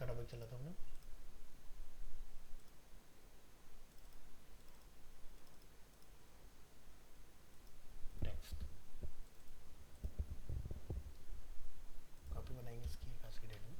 का टॉपिक चला था हमने? टेक्स्ट। कॉपी बनाएंगे इसकी आज की डेट में।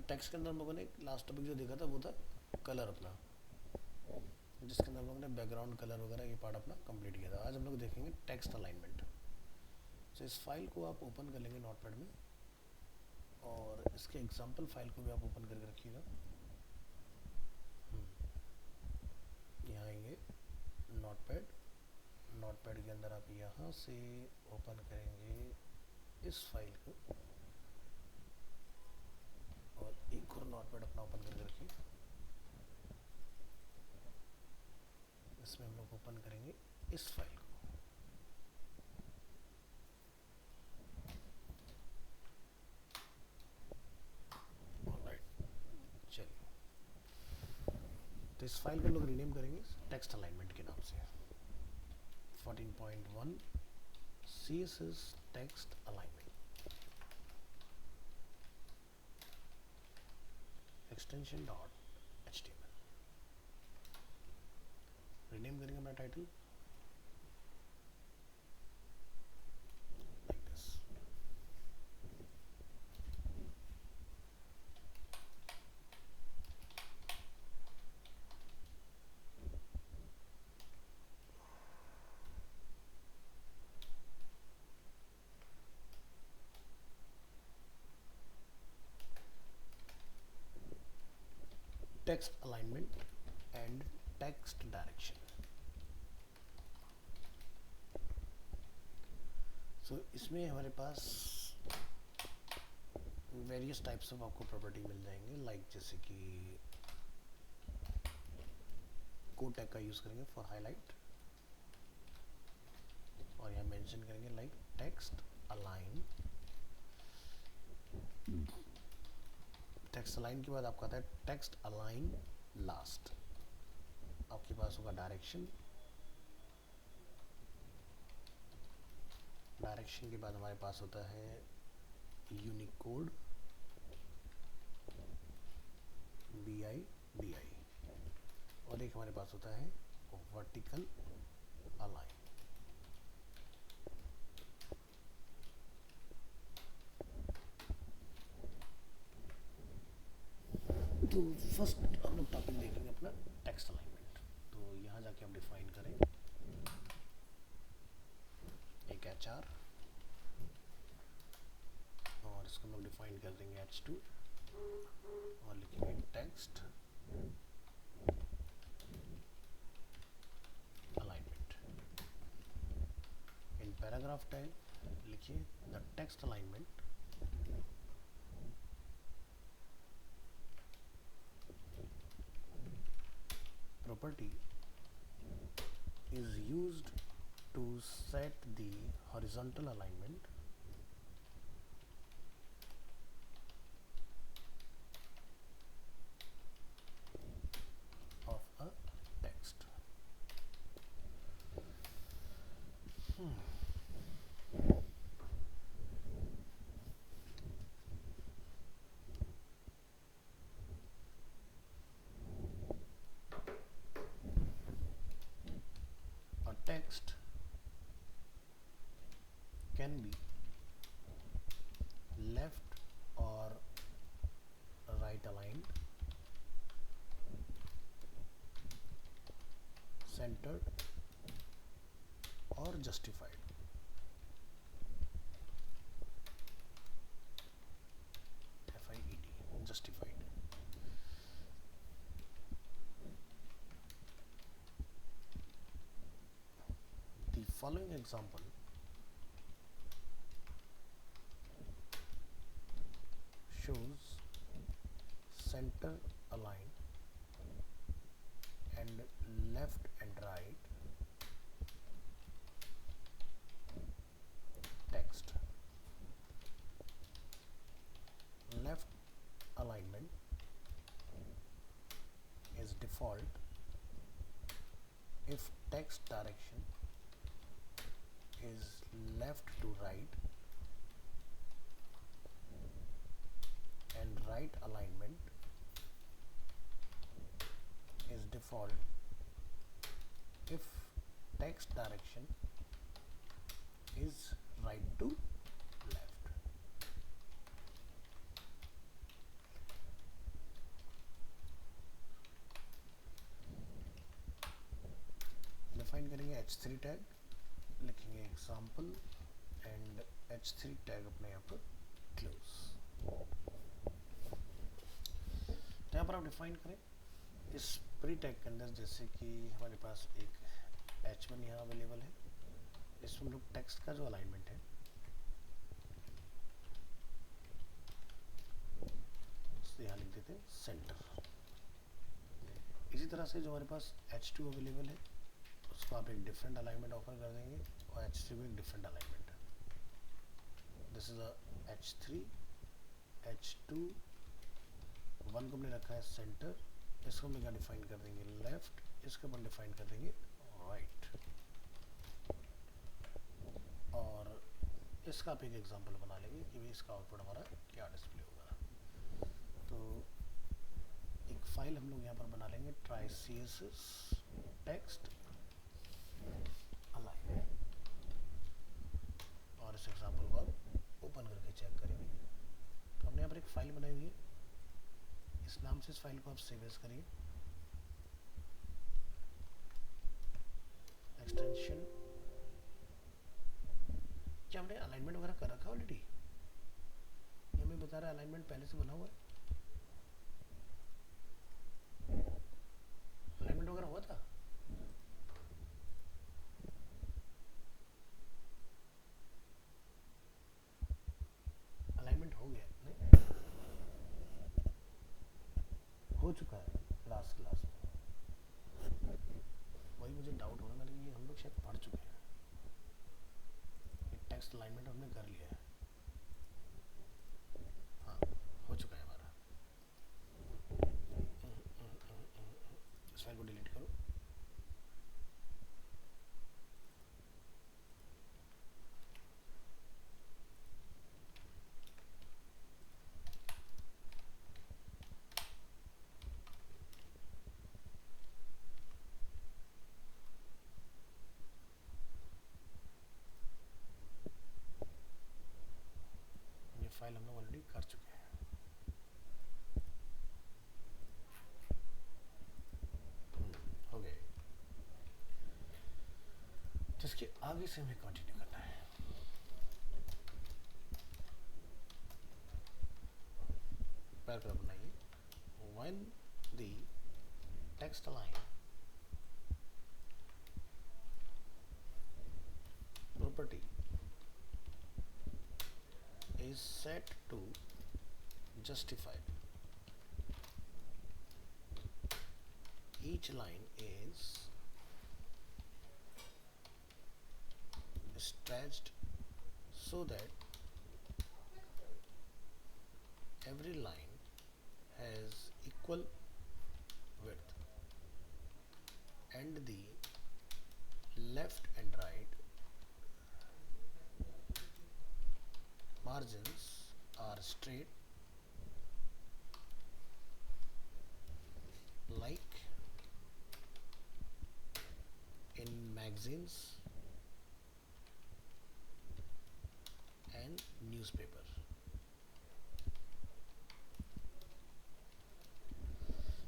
टेक्स्ट के अंदर हम लोगों ने लास्ट टॉपिक जो देखा था वो था कलर अपना, जिसके अंदर हम लोगों ने बैकग्राउंड कलर वगैरह ये पार्ट अपना कंप्लीट किया था। आज हम लोग देखेंगे टेक्स्ट अलाइनमेंट। तो इस फाइल को आप ओपन कर लेंगे नोटपैड में, और इसके एग्जांपल फाइल को भी आप ओपन करके रखिएगा। यहाँ आएंगे नोटपैड, नोटपैड के अंदर आप यहाँ से ओपन करेंगे इस फाइल को, और एक और नोटपैड अपना ओपन करके रखिए। इसमें हम लोग ओपन करेंगे इस फाइल को। ऑलराइट, चलिए, तो इस फाइल को हम लोग रीनेम करेंगे टेक्स्ट अलाइनमेंट के नाम से। 14.1 CSS text alignment, extension .html। Rename करेंगे अपना title like this. Text alignment and text direction. So इसमें हमारे पास वेरियस टाइप्स ऑफ आपको प्रॉपर्टी मिल जाएंगे, लाइक जैसे कि कोड टैग का यूज़ करेंगे फॉर हाईलाइट, और यहाँ मेंशन करेंगे like text align. Text align के बाद आपका आता है टेक्स्ट अलाइन लास्ट। आपके पास होगा डायरेक्शन, डायरेक्शन के बाद हमारे पास होता है यूनिकोड BIDI, और एक हमारे पास होता है वर्टिकल अलाइन। तो फर्स्ट हम लोग टॉपिक देखेंगे अपना टेक्स्ट अलाइनमेंट। तो यहाँ जाके हम डिफाइन करें एक HR, और इसको हम लोग डिफाइन कर देंगे H2, और लिखेंगे text alignment. In paragraph tag लिखिए the text alignment property is used to set the horizontal alignment of a text. A text can be left or right aligned, centered or justified. FIED, justified. The following example shows center align and left and right text. Left alignment is default if text direction is left to right, and right alignment is default if text direction is right to left. Define करेंगे h3 tag, लिखेंगे example and h3 tag अपने यहाँ पर close. यहाँ पर आप define करें इस प्री टैग के अंदर, जैसे कि हमारे पास एक h1 यहाँ अवेलेबल है, इसमें हम लोग टेक्स्ट का जो अलाइनमेंट है यहाँ लिख देते हैं सेंटर। इसी तरह से जो हमारे पास h2 अवेलेबल है उसको आप एक डिफरेंट अलाइनमेंट ऑफर कर देंगे और h3 में एक डिफरेंट अलाइनमेंट है। This is a h3, h2, 1 को हमने रखा है सेंटर, इसको हम क्या डिफाइन कर देंगे लेफ्ट, इसको अपन डिफाइन कर देंगे राइट। और इसका आप एक एग्जांपल बना लेंगे कि भाई इसका आउटपुट हमारा क्या डिस्प्ले होगा। तो एक फाइल हम लोग यहाँ पर बना लेंगे ट्राई css टेक्स्ट अलाइन, और इस एग्जांपल को आप ओपन करके चेक करेंगे। तो हमने यहाँ पर एक फाइल बनाई हुई है, इस नाम से इस फाइल को आप सेव एज करिए। एक्सटेंशन क्या हमने अलाइनमेंट वगैरह कर रखा ऑलरेडी? ये हमें बता रहा है अलाइनमेंट पहले से बना हुआ है, अलाइनमेंट वगैरह हुआ था। अलाइनमेंट हो गया नहीं? हो चुका है लास्ट क्लास में, वही मुझे डाउट हो रहा है कि हम लोग शायद पढ़ चुके हैं। टेक्स्ट अलाइनमेंट हमने कर लिया है, हाँ हो चुका है हमारा। इस फाइल को डिलीट करो। फाइल हम लोग ऑलरेडी कर चुके हैं। हो गए, जिसके आगे से हमें कंटिन्यू करना है। पैराग्राफ बनाइए। When the text align property is set to justify, each line is stretched so that every line has equal width and the left and right margins are straight like in magazines and newspaper।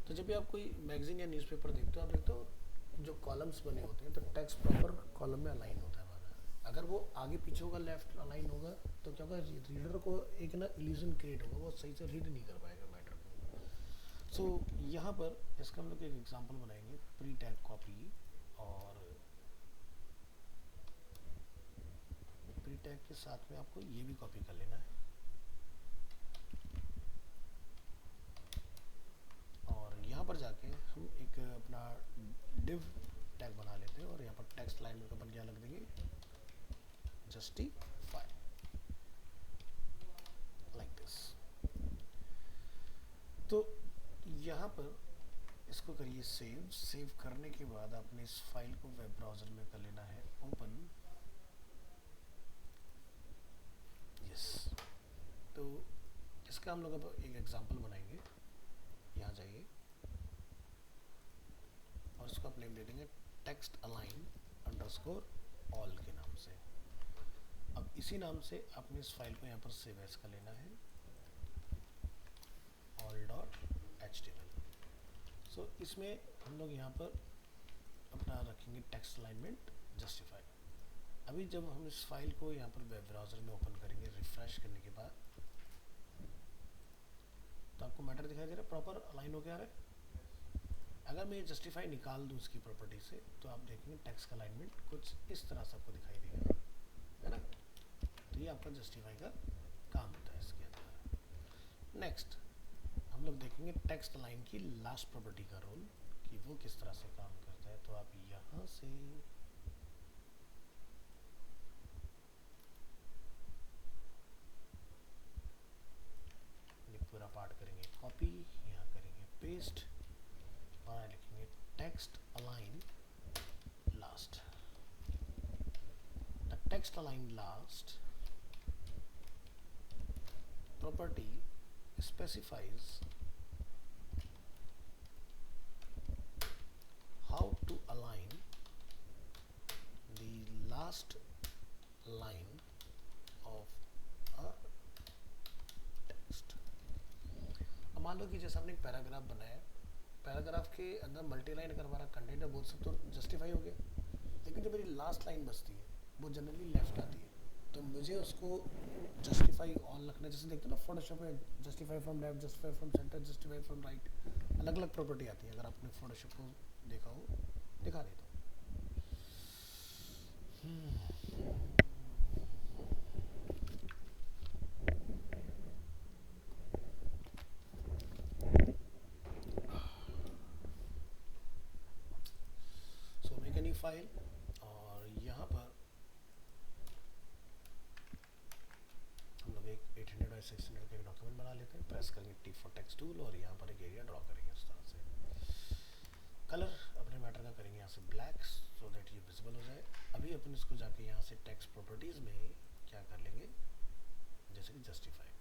तो जब भी आप कोई magazine या newspaper देखते हो, आप देखते हो जो कॉलम्स बने होते हैं तो टेक्स्ट प्रॉपर कॉलम में अलाइन होता है हमारा। अगर वो आगे पीछे होगा, लेफ्ट अलाइन होगा, तो क्या होगा रीडर को एक ना इल्यूजन क्रिएट होगा, वो सही से रीड नहीं कर पाएगा मैटर को। सो यहाँ पर इसका हम लोग एक एग्जांपल बनाएंगे प्री टैग कॉपी, और प्री टैग के साथ में आपको ये भी कॉपी कर लेना है। justify like this। तो यहाँ पर इसको करिए सेव करने के बाद आपने इस फाइल को वेब ब्राउज़र में कर लेना है ओपन। यस, तो इसका हम लोग अब एक एग्जांपल बनाएंगे। यहाँ जाइए और इसको आप नेम दे देंगे टेक्स्ट अलाइन अंडरस्कोर ऑल के नाम से। अब इसी नाम से आपने इस फाइल को यहाँ पर सेव एज का लेना है all.html। सो इसमें हम लोग यहाँ पर अपना रखेंगे टेक्स्ट अलाइनमेंट जस्टिफाई। अभी जब हम इस फाइल को यहाँ पर वेब ब्राउज़र में ओपन करेंगे रिफ्रेश करने के बाद, तो आपको मैटर दिखाई दे रहा है, प्रॉपर अलाइन हो गया है। अगर मैं जस्टिफाई निकाल दूँ इसकी प्रॉपर्टी से, तो आप देखेंगे टेक्स्ट का अलाइनमेंट कुछ इस तरह से आपको दिखाई देगा, है ना। तो ये आपका जस्टिफाई का काम होता है इसके अंदर। नेक्स्ट हम लोग देखेंगे टेक्स्ट अलाइन की लास्ट प्रॉपर्टी का रोल, कि वो किस तरह से काम करता है। तो आप यहाँ से पूरा पार्ट करेंगे कॉपी, यहाँ करेंगे पेस्ट और लिखेंगे text align last. The text align last property specifies how to align the last line of a text। अब मान लो कि जैसे हमने एक पैराग्राफ बनाया, पैराग्राफ के अंदर मल्टी लाइन अगर हमारा कंटेंट है वो सब तो जस्टिफाई हो गया, लेकिन जो मेरी लास्ट लाइन बचती है वो जनरली लेफ्ट आती है, तो मुझे उसको जस्टिफाई ऑल रखना है। जैसे देखते हो ना फोटोशॉप में justify from left, justify from centre, justify from right, अलग अलग प्रॉपर्टी आती है। अगर आपने फोटोशॉप को देखा हो, दिखा देता हूँ। So make a new file और यहाँ पर हम लोग एक 800 और 600 का एक डॉक्यूमेंट बना लेते हैं। प्रेस करेंगे टी फॉर टेक्स्ट टूल और यहाँ पर एक एरिया ड्रॉ करेंगे इस तरह से। कलर अपने मैटर का करेंगे यहाँ से ब्लैक, सो दैट ये विजिबल हो जाए। अभी अपन इसको जाके यहाँ से टेक्स्ट प्रॉपर्टीज़ में क्या कर लेंगे, जैसे कि जस्टिफाई।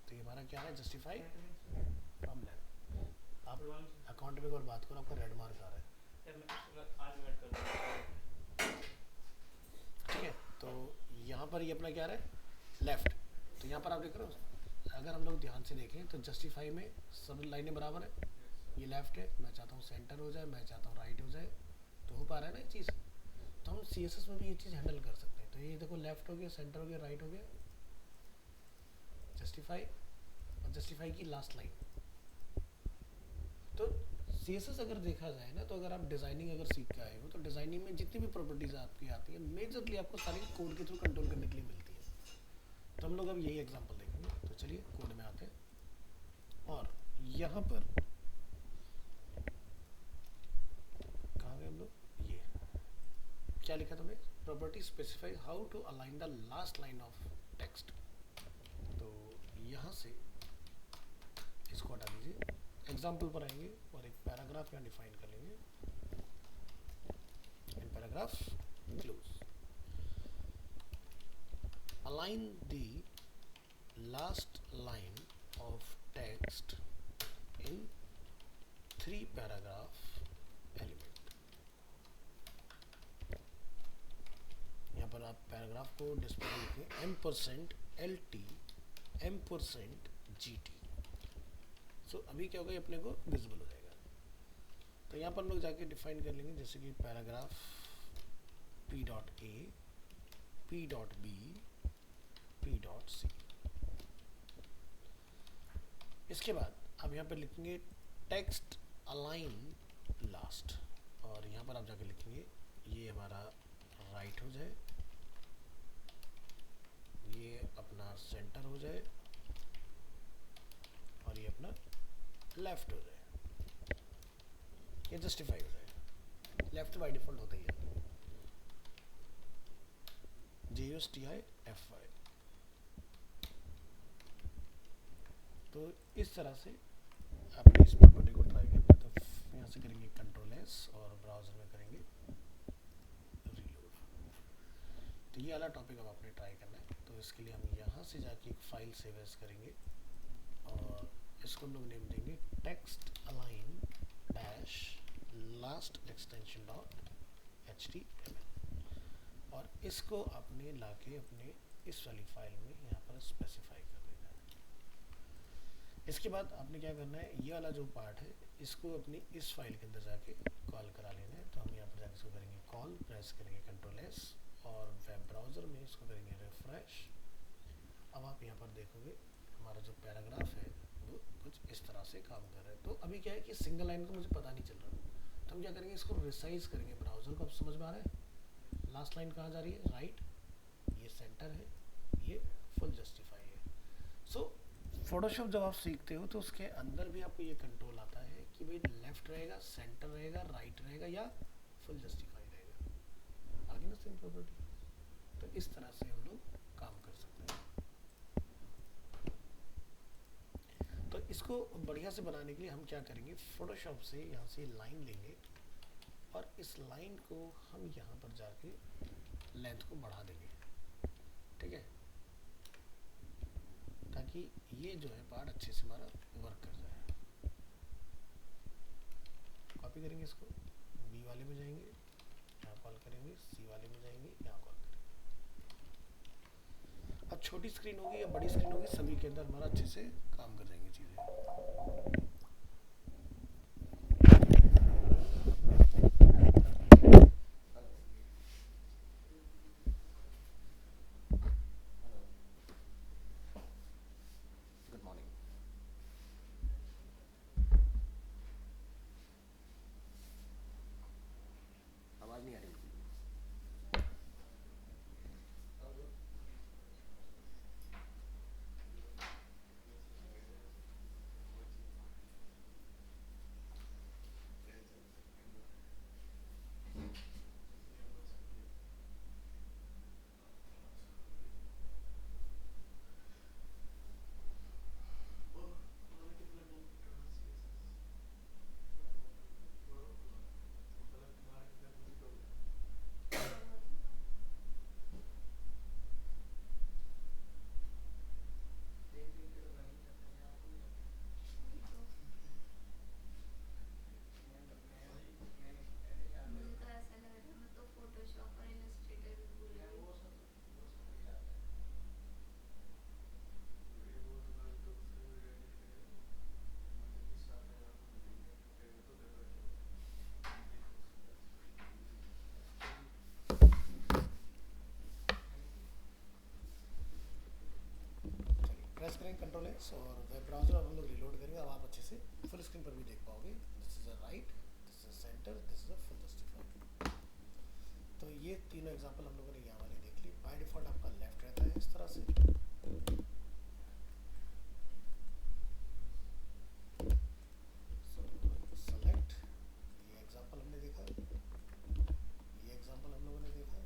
तो ये हमारा क्या है, जस्टिफाई फ्रॉम लेफ्ट। आप अकाउंट में और बात करो, आपका रेड मार्क आ रहा है, ठीक है। तो यहाँ पर ये अपना क्या रहा है, लेफ्ट। तो यहाँ पर आप देख रहे हो, अगर हम लोग ध्यान से देखें तो जस्टिफाई में सब लाइनें बराबर है। ये लेफ्ट है, मैं चाहता हूँ सेंटर हो जाए, मैं चाहता हूँ राइट हो जाए, तो हो पा रहा है ना ये चीज़। तो हम CSS में भी ये चीज़ हैंडल कर सकते हैं। तो ये देखो लेफ्ट हो गया, सेंटर हो गया, राइट हो गया, जस्टिफाई और जस्टिफाई की लास्ट लाइन। तो CSS अगर देखा जाए ना, तो अगर आप डिज़ाइनिंग अगर सीख के आए हो, तो डिज़ाइनिंग में जितनी भी प्रॉपर्टीज़ आपकी आती है मेजरली आपको सारी कोड के थ्रू कंट्रोल करने के लिए मिलती है। तो हम लोग अब यही एग्जांपल देखेंगे। तो चलिए कोड में आते हैं और यहाँ पर कहाँ गए हम लोग, ये क्या लिखा तुमने, property specify how to align the last line of text. तो यहाँ से इसको हटा दीजिए, एग्जाम्पल पर आएंगे और एक पैराग्राफ यहाँ डिफाइन कर लेंगे। In paragraph close align the last line of text in 3 paragraph element। यहाँ पर आप पैराग्राफ को डिस्प्ले लिखें %LT %GT। सो अभी क्या होगा, ये अपने को विजिबल हो जाएगा। तो यहाँ पर लोग जाके डिफाइन कर लेंगे, जैसे कि पैराग्राफ P.A P.B P.C। इसके बाद आप यहाँ पर लिखेंगे टेक्स्ट अलाइन लास्ट, और यहाँ पर आप जाके लिखेंगे ये हमारा राइट हो जाए, ये अपना सेंटर हो जाए और ये अपना लेफ्ट हो जाए, ये जस्टिफाई हो जाए। लेफ्ट बाय डिफॉल्ट होता ही है, JUSTIFY। तो इस तरह से आपने इस प्रॉपर्टी को ट्राई करना है। तो यहाँ से करेंगे कंट्रोल एस और ब्राउजर में करेंगे रीलोड। तो ये वाला टॉपिक अब आपने ट्राई करना है। तो इसके लिए हम यहाँ से जाके एक फाइल सेव एज करेंगे और इसको हम लोग नेम देंगे text align dash last extension dot HTML और इसको आपने लाके अपने इस वाली फाइल में यहाँ पर स्पेसिफाई कर देना है। इसके बाद आपने क्या करना है, ये वाला जो पार्ट है इसको अपनी इस फाइल के अंदर जाके कॉल करा लेना है। तो हम यहाँ पर जाके इसको करेंगे कॉल, प्रेस करेंगे कंट्रोल एस और वेब ब्राउज़र में इसको करेंगे रिफ्रेश। अब आप यहाँ पर देखोगे हमारा जो पैराग्राफ है वो कुछ इस तरह से काम कर रहा है। तो अभी क्या है कि सिंगल लाइन का मुझे पता नहीं चल रहा, तो हम क्या करेंगे, इसको रिसाइज करेंगे ब्राउज़र को। अब समझ में आ रहा है लास्ट लाइन कहाँ जा रही है, राइट, ये सेंटर है, ये फुल जस्टिफाई है। सो फोटोशॉप जब आप सीखते हो तो उसके अंदर भी आपको ये कंट्रोल आता है कि भाई लेफ्ट रहेगा, सेंटर रहेगा, राइट रहेगा या फुल जस्टिफाई रहेगा। आगे ना सेम प्रॉपर्टी। तो इस तरह से हम लोग काम कर सकते हैं। तो इसको बढ़िया से बनाने के लिए हम क्या करेंगे, फोटोशॉप से यहाँ से लाइन लेंगे और इस लाइन को हम यहाँ पर जाके लेंथ को बढ़ा देंगे, ठीक है, ताकि ये जो है पार्ट अच्छे से हमारा वर्क कर जाए। कॉपी करेंगे इसको, बी वाले में जाएंगे, यहाँ कॉल करेंगे, सी वाले में जाएंगे, यहाँ कॉल करेंगे। अब छोटी स्क्रीन होगी या बड़ी स्क्रीन होगी, सभी के अंदर हमारा अच्छे से काम कर जाएंगे चीज़ें। Good morning. आवाज़ नहीं आ रही। प्रेस करेंगे कंट्रोल एस और वेब ब्राउज़र अब हम लोग रिलोड करेंगे। अब आप अच्छे से फुल स्क्रीन पर भी देख पाओगे। This is a right, this is centre, this is a full justify. तो ये तीनों एग्जांपल हम लोगों ने यहाँ वाले देख ली। बाय डिफॉल्ट आपका लेफ्ट रहता है इस तरह से, सेलेक्ट, ये एग्जांपल हमने देखा, ये एग्जांपल हम लोगों ने देखा,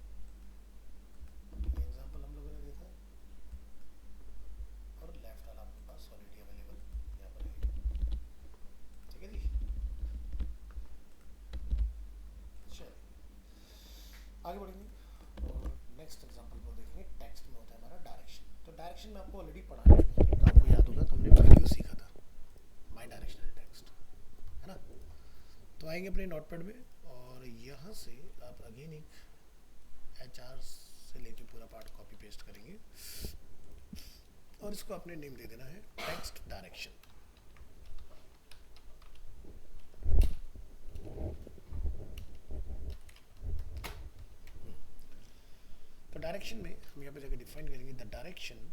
ये एग्जांपल हम लोगों ने देखा और लेफ्ट वाला आपके पास ऑलरेडी अवेलेबल यहाँ पर है, ठीक है जी। चलिए आगे बढ़ेंगे और नेक्स्ट एग्जांपल को देखेंगे। टेक्स्ट में होता है हमारा डायरेक्शन। तो डायरेक्शन में आपको ऑलरेडी पढ़ा है, तो आपको याद होगा, तो हमने वीडियो सीखा था माई डायरेक्शनल टेक्स्ट, है ना। तो आएंगे अपने नोटपैड में और यहाँ से आप अगेन एक HR से लेके पूरा पार्ट कॉपी पेस्ट करेंगे और इसको आपने नेम दे देना है टेक्स्ट डायरेक्शन। तो डायरेक्शन में हम यहाँ पे जाकर डिफाइन करेंगे the direction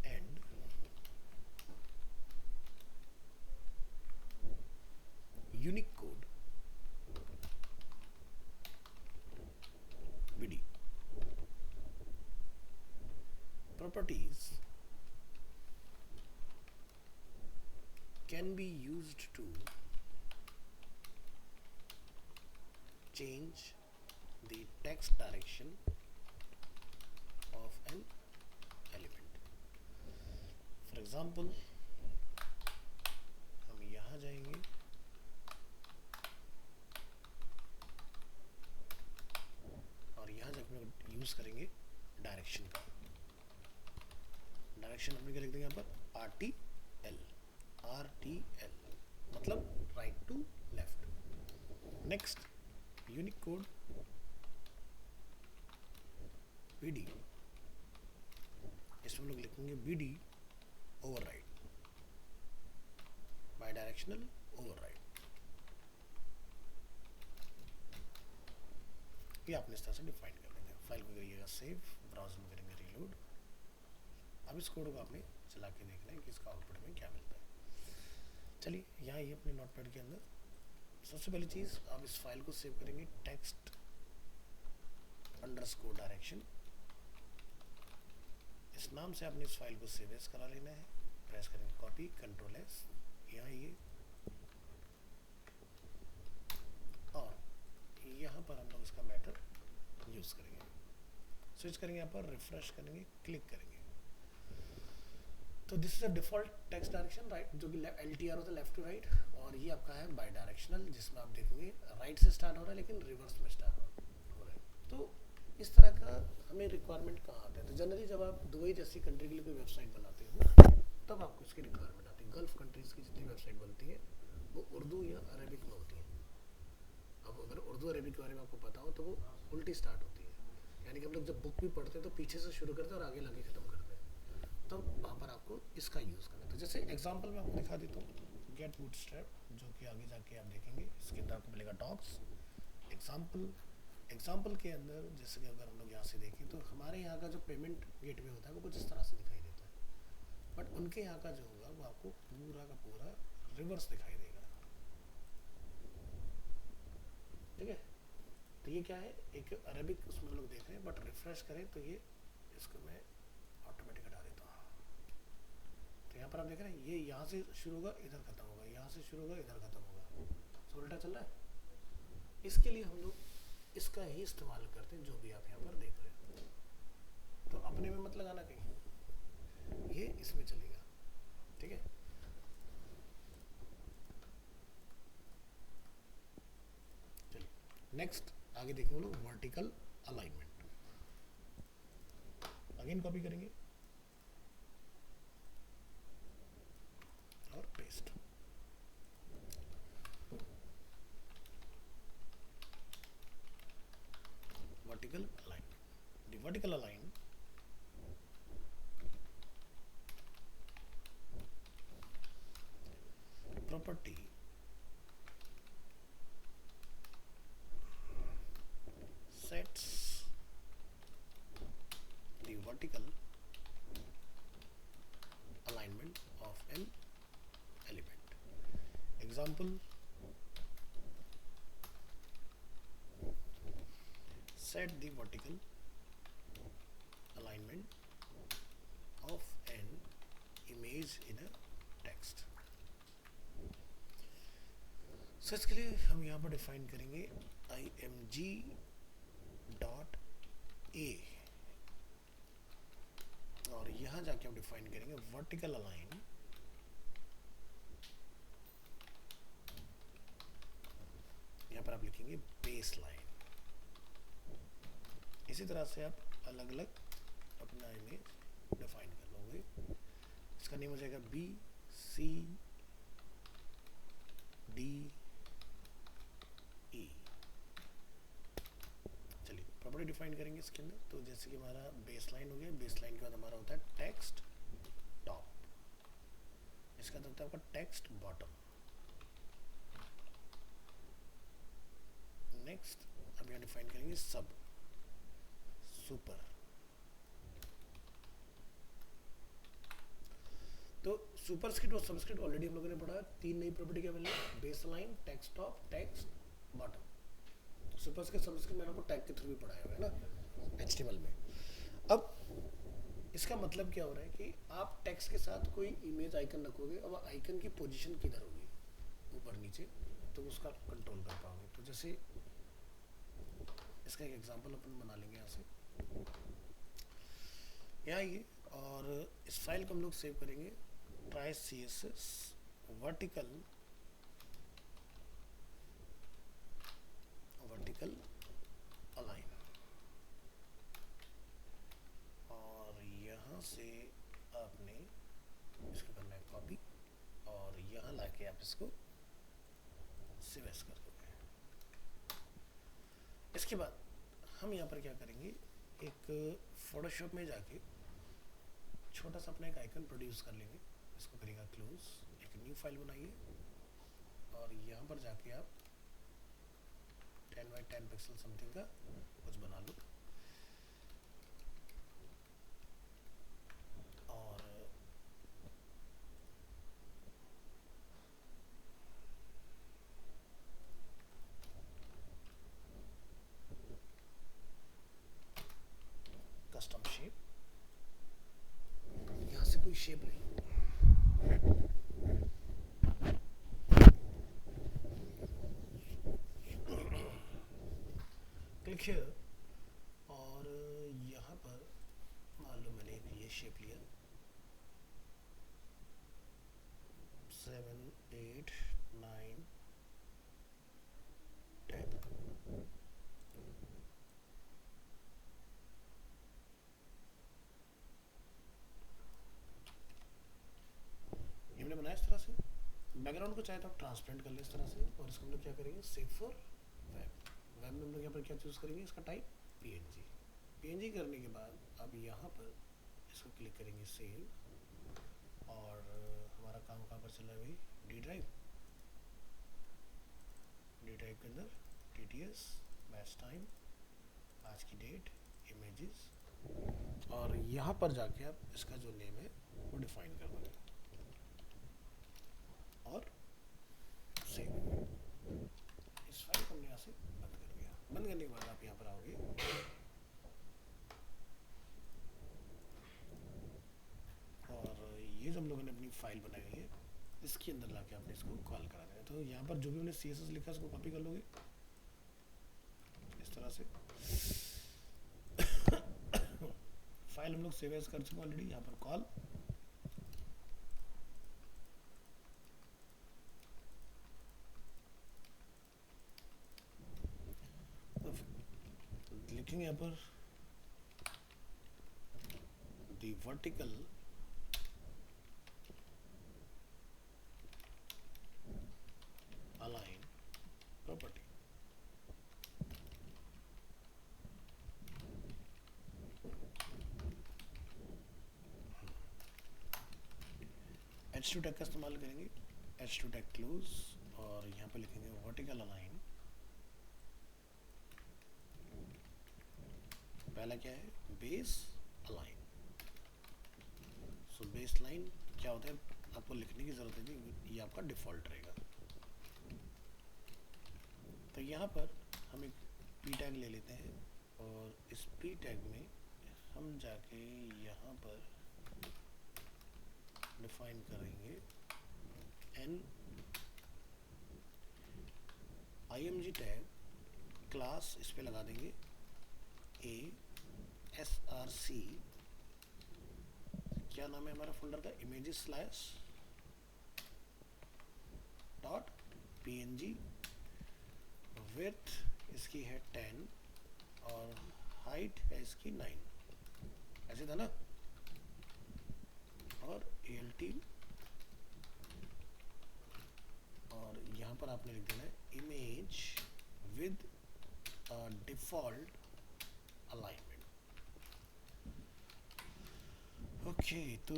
and unique code विडी properties can be used to change the text direction of an element. For example, हम यहाँ जाएंगे और यहाँ जाकर यूज करेंगे डायरेक्शन का। डायरेक्शन हमने क्या लिख देंगे यहाँ पर RTL मतलब right to left. Next Unicode BD, इसमें लोग लिखेंगे BD override, bi directional override. ये आपने इस तरह से डिफाइन कर लेंगे। फाइल को करिएगा सेव, ब्राउज़र में करेंगे रीलोड। अब इस कोड को आपने चला के देखना है कि इसका आउटपुट में क्या मिलता है। चलिए यहाँ ये अपने नोटपैड के अंदर सबसे पहली चीज़ आप इस फाइल को सेव करेंगे टेक्स्ट अंडरस्कोर डायरेक्शन, इस नाम से आपने इस फाइल को सेव एज करा लेना है। प्रेस करेंगे कॉपी, कंट्रोल एस, यहाँ ये और यहाँ पर हम लोग इसका मैटर यूज करेंगे। स्विच करेंगे, यहाँ पर रिफ्रेश करेंगे, क्लिक करेंगे तो this is a default text direction right, जो कि LTR होता है लेफ्ट टू राइट, और ये आपका है बाई डायरेक्शनल जिसमें आप देखेंगे राइट से स्टार्ट हो रहा है लेकिन रिवर्स में स्टार्ट हो रहा है। तो इस तरह का हमें रिक्वायरमेंट कहाँ आता है? तो जनरली जब आप दुबई जैसी कंट्री के लिए कोई वेबसाइट बनाते हो तब आपको इसकी रिक्वायरमेंट आती है। गल्फ कंट्रीज़ की जितनी वेबसाइट बनती है वो उर्दू या अरेबिक में होती है। अब अगर उर्दू अरेबिक के बारे में आपको पता हो तो वो उल्टी स्टार्ट होती है, यानी कि हम लोग जब बुक भी पढ़ते हैं तो पीछे से शुरू करते हैं और आगे लाके ख़त्म करते हैं। तो वहाँ पर आपको इसका यूज़ करना है। तो जैसे एग्जांपल मैं आपको दिखा देता हूँ गेट बूटस्ट्रैप, जो कि आगे जाके आप देखेंगे इसके अंदर आपको मिलेगा डॉक्स एग्जाम्पल के अंदर। जैसे कि अगर हम लोग यहाँ से देखें तो हमारे यहाँ का जो पेमेंट गेटवे होता है वो कुछ इस तरह से दिखाई देता है, बट उनके यहाँ का जो होगा वो आपको पूरा का पूरा रिवर्स दिखाई देगा। ठीक है, तो ये क्या है, एक अरेबिक उसमें हम लोग देख रहे हैं, बट रिफ्रेश करें तो ये इसको मैं ऑटोमेटिक हटा देता हूँ। तो यहाँ पर आप देख रहे हैं ये यहाँ से शुरू होगा इधर खत्म होगा, यहाँ से शुरू होगा इधर खत्म होगा, सब उल्टा चल रहा है। इसके लिए हम लोग इसका ही इस्तेमाल करते हैं, जो भी आप यहाँ पर देख रहे हो। तो अपने में मत लगाना कहीं, ये इसमें चलेगा। ठीक है, चलिए नेक्स्ट आगे देखेंगे हम लोग वर्टिकल अलाइनमेंट। अगेन कॉपी करेंगे और paste. vertical alignment. The vertical align property sets the vertical alignment of an element. Example, set the vertical alignment of an image in a text. So इसके लिए हम यहाँ पर डिफाइन करेंगे img.a और यहाँ जाके हम डिफाइन करेंगे वर्टिकल अलाइन यहाँ पर आप लिखेंगे बेस लाइन। इसी तरह से आप अलग अलग अपना इमेज डिफाइन कर लोगे। इसका नेम हो जाएगा BCDE। चलिए प्रॉपर्टी डिफाइन करेंगे इसके अंदर। तो जैसे कि हमारा बेस लाइन हो गया, बेस लाइन के बाद हमारा होता है टेक्स्ट टॉप, इसका होता है आपका टेक्स्ट बॉटम। नेक्स्ट अब यहाँ डिफाइन करेंगे सब सुपर। तो सुपरस्क्रिप्ट और सबस्क्रिप्ट ऑलरेडी हम लोगों ने पढ़ा है। तीन नई प्रॉपर्टी क्या मिली, base line, text top, text bottom. Superscript subscript मैंने आपको टैग के थ्रू भी पढ़ाया हुआ है ना HTML में। अब इसका मतलब क्या हो रहा है कि आप टेक्स्ट के साथ कोई इमेज आइकन रखोगे और आइकन की पोजीशन किधर होगी, ऊपर नीचे, तो उसका कंट्रोल कर पाओगे। तो जैसे इसका एक एग्जांपल अपन बना लेंगे यहाँ से, यहाँ ये, और इस फाइल को हम लोग सेव करेंगे ट्राई CSS वर्टिकल अलाइन, और यहाँ से आपने इसको करना है कॉपी, और यहाँ लाके आप इसको सेव एज कर दोगे। इसके बाद हम यहाँ पर क्या करेंगे, एक फोटोशॉप में जाके छोटा सा अपना एक आइकन प्रोड्यूस कर लेंगे, इसको करेगा क्लोज, एक न्यू फाइल बनाइए, और यहाँ पर जाके आप 10 बाई 10 पिक्सल समथिंग का कुछ बना लो, और कस्टम शेप, यहाँ से कोई शेप ले, क्लिक हियर, और यहाँ पर मान लो मैंने ये शेप लिया 7 8 9 10, ये मैंने बनाया इस तरह से। बैकग्राउंड को चाहे तो आप ट्रांसपेरेंट कर ले इस तरह से, और इसको हम लोग क्या करेंगे, सेव फॉर वेब। वेब में हम लोग यहाँ पर क्या चूज़ करेंगे, इसका टाइप पीएनजी करने के बाद अब यहाँ पर इसको क्लिक करेंगे सेव, और हमारा काम कहाँ पर चल रहा है भाई, डी ड्राइव के अंदर TTS, मैच टाइम, आज की डेट, इमेजेस, और यहाँ पर जाके आप इसका जो नेम है वो डिफाइन कर दोगे, और सेव। इस फाइल को हमने यहाँ से बंद कर दिया। बंद करने के बाद आप यहाँ पर आओगे, और ये जो हम लोगों ने अपनी फाइल बनाई हुई है, इसके अंदर लाके आपने इसको कॉल करा देना है। तो यहाँ पर जो भी हमने CSS लिखा है उसको कॉपी कर लोगे इस तरह से। फाइल हम लोग सेव एज कर चुके ऑलरेडी, यहाँ पर कॉल, लिखेंगे यहाँ पर दी vertical align property, H2 tag का इस्तेमाल करेंगे, H2 टैग क्लोज, और यहाँ पे लिखेंगे वर्टिकल अलाइन। पहला क्या है, base align. So base line क्या होता है, आपको लिखने की जरूरत नहीं, ये आपका डिफॉल्ट रहेगा। तो यहाँ पर हम एक पी टैग ले लेते हैं, और इस पी टैग में हम जाके यहाँ पर डिफाइन करेंगे एन IMG टैग, क्लास इस पे लगा देंगे ASRC, क्या नाम है हमारा फोल्डर का, images slash dot PNG, width इसकी है 10 और हाइट है इसकी 9, ऐसे था ना, और ALT, और यहाँ पर आपने लिख देना है image with default alignment. Okay, तो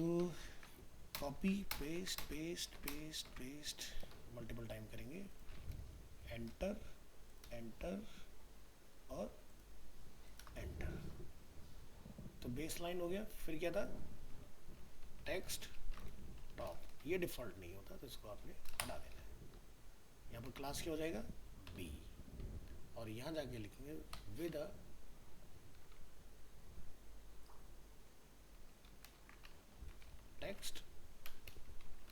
copy paste paste paste paste multiple time करेंगे, एंटर एंटर और एंटर। तो बेस लाइन हो गया। फिर क्या था, टेक्स्ट टॉप, ये डिफॉल्ट नहीं होता तो इसको आपने हटा देना है। यहाँ पर क्लास क्या हो जाएगा, बी, और यहाँ जाके लिखेंगे with a text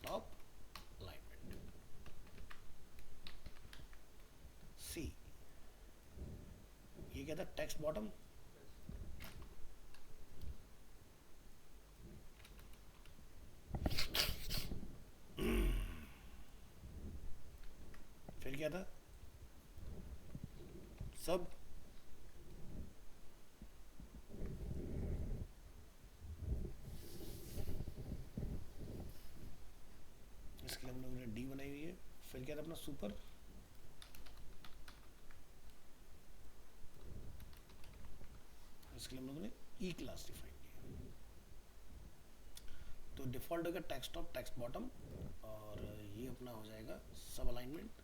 top alignment, see, ये क्या था, टेक्स्ट बॉटम, फिर क्या था, सब, इसके लिए हम लोगों ने डी बनाई हुई है। फिर क्या था अपना सुपर, इसके लिए हम लोगों ने ई क्लास डिफाइन किया। तो डिफॉल्ट होगा टेक्स्ट टॉप, टेक्स्ट बॉटम, और ये अपना हो जाएगा सब अलाइनमेंट,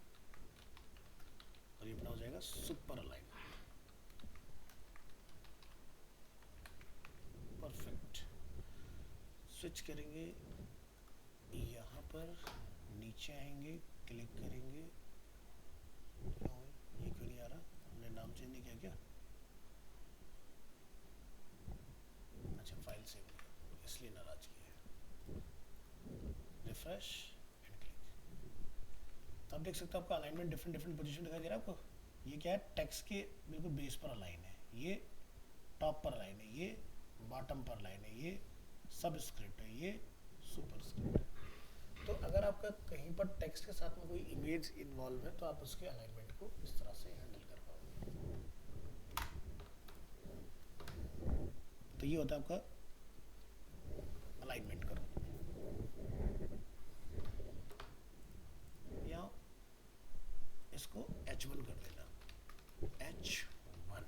और ये अपना हो जाएगा सुपर अलाइनमेंट। परफेक्ट। स्विच करेंगे यहाँ पर, नीचे आएंगे, क्लिक करेंगे, ये क्यों नहीं आ रहा, हमने नाम चेंज नहीं किया क्या, अच्छा फाइल सेव नहीं इसलिए नाराज किया है। रिफ्रेश एंड क्लिक, तो आप देख सकते हो आपका अलाइनमेंट डिफरेंट डिफरेंट पोजीशन दिखाई दे रहा है आपको। ये क्या है, टेक्स्ट के बिल्कुल बेस पर अलाइन है, ये टॉप पर अलाइन है, ये बॉटम पर अलाइन है, ये सब स्क्रिप्ट है, ये सुपर स्क्रिप्ट है। तो अगर आपका कहीं पर टेक्स्ट के साथ में कोई इमेज इन्वॉल्व है तो आप उसके अलाइनमेंट को इस तरह से हैंडल कर पाओगे। तो ये होता है आपका अलाइनमेंट करो। या इसको H1 कर देना, H1।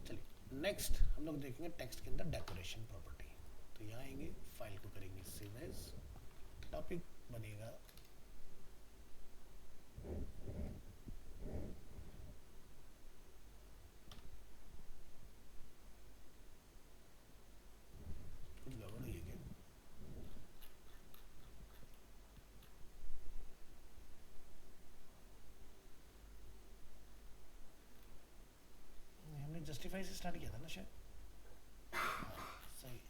चलिए नेक्स्ट हम लोग देखेंगे टेक्स्ट के अंदर डेकोरेशन प्रॉपर्टी। तो यहाँ आएंगे, फाइल को करेंगे सेव एज, टॉपिक बनेगा कुछ गड़बड़ हुई है क्या, हमने जस्टिफाई से स्टार्ट किया था ना शायद, सही।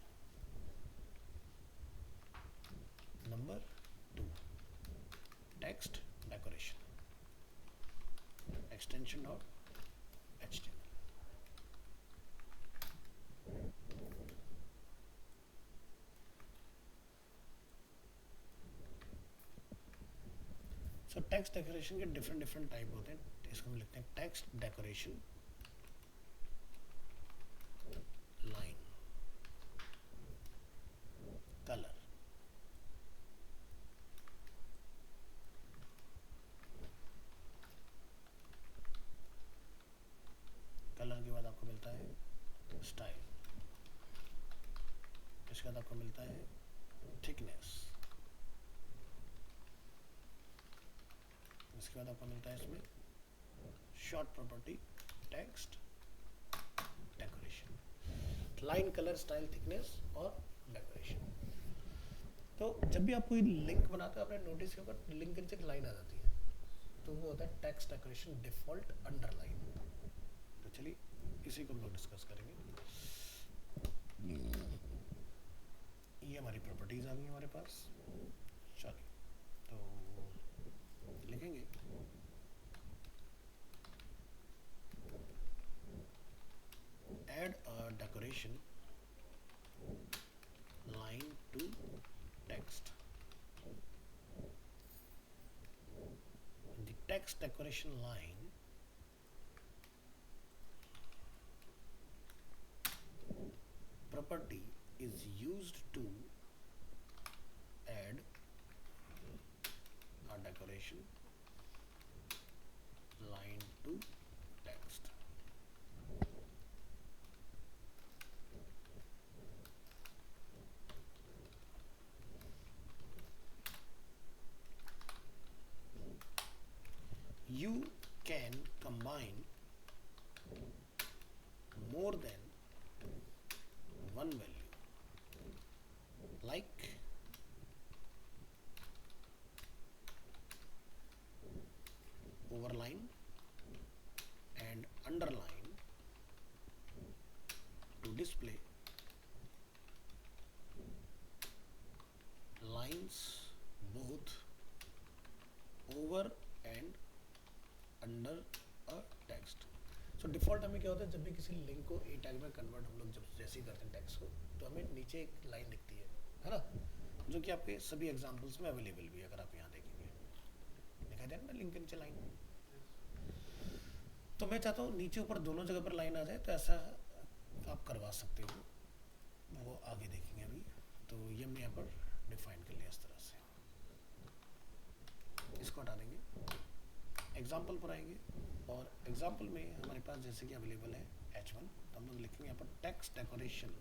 Number 2 text decoration, extension dot HTML। सो टेक्स्ट डेकोरेशन के डिफरेंट डिफरेंट टाइप होते हैं। इसको हम लिखते हैं text decoration line, colour, colour के बाद आपको मिलता है स्टाइल, इसके बाद आपको मिलता है थिकनेस, इसके बाद आपको मिलता है इसमें short property text decoration, line, colour, style, thickness और डेकोरेशन। तो जब भी आप कोई लिंक बनाते हो आपने नोटिस किया होगा लिंक के नीचे एक लाइन आ जाती है, तो वो होता है टेक्स्ट डेकोरेशन डिफॉल्ट अंडरलाइन। तो चलिए इसी को हम लोग डिस्कस करेंगे। ये हमारी प्रॉपर्टीज आ गई हमारे पास। चलिए तो लिखेंगे add a decoration line to text. The text decoration line property is used to add a decoration line to text. You can combine more than one value, like overline and underline, to display lines both over and तो default हमें क्या होता है, जब भी किसी link को ए tag में कन्वर्ट हम लोग जब जैसे ही करते हैं टेक्स्ट को, तो हमें नीचे एक लाइन दिखती है ना, जो कि आपके सभी एग्जांपल्स में अवेलेबल भी है। अगर आप यहाँ देखेंगे दिखाई दे रहा है ना लिंक के नीचे लाइन। तो मैं चाहता हूँ नीचे ऊपर दोनों जगह पर लाइन आ जाए, तो ऐसा आप करवा सकते हो, वो आगे देखेंगे अभी। तो ये हमने यहाँ पर डिफाइन कर लिया इस तरह से। इसको हटा देंगे, एग्जाम्पल पर आएंगे, और एग्जाम्पल में हमारे पास जैसे कि अवेलेबल है H1, तो हम लोग लिखेंगे यहाँ पर टेक्स्ट डेकोरेशन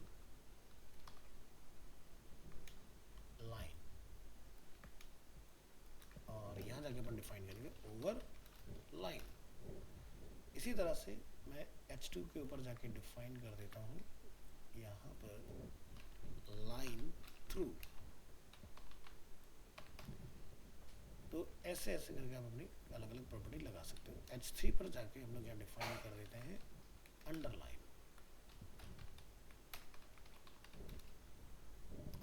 लाइन, और यहाँ जाके अपन डिफाइन करेंगे ओवर लाइन। इसी तरह से मैं H2 के ऊपर जाके डिफाइन कर देता हूँ यहाँ पर लाइन थ्रू। तो ऐसे ऐसे करके आप अपनी अलग अलग प्रॉपर्टी लगा सकते हो। H3 पर जाके हम लोग यहाँ डिफाइन कर देते हैं अंडरलाइन,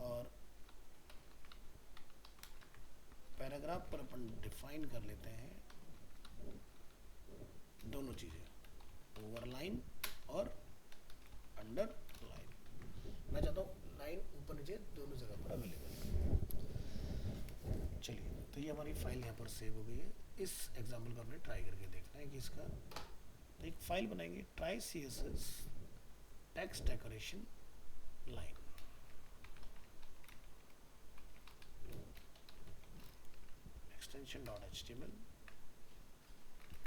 और पैराग्राफ पर अपन डिफाइन कर लेते हैं दोनों चीजें, ओवरलाइन और अंडरलाइन। मैं चाहता हूँ लाइन ऊपर नीचे दोनों जगह पर अवेलेबल है। चलिए, तो ये हमारी फाइल यहाँ पर सेव हो गई है। इस एग्जाम्पल को हमने ट्राई करके देखना है कि इसका, तो एक फाइल बनाएंगे try CSS text decoration line. Extension .html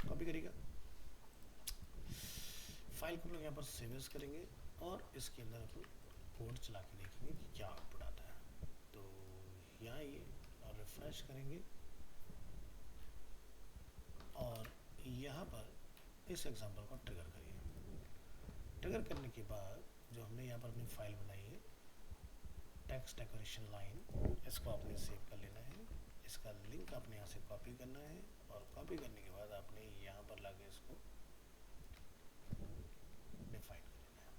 copy करेगा, फाइल को हम लोग यहाँ पर सेव करेंगे, और इसके अंदर अपन कोड चला के देखेंगे कि क्या आउटपुट आता है। तो यहाँ ये और रिफ्रेश करेंगे, और यहाँ पर इस एग्जांपल को ट्रिगर करिए। ट्रिगर करने के बाद जो हमने यहाँ पर अपनी फाइल बनाई है टेक्स्ट डेकोरेशन लाइन, इसको आपने सेव कर लेना है। इसका लिंक आपने यहाँ से कॉपी करना है, और कॉपी करने के बाद आपने यहाँ पर लाके इसको डिफाइन कर लेना है।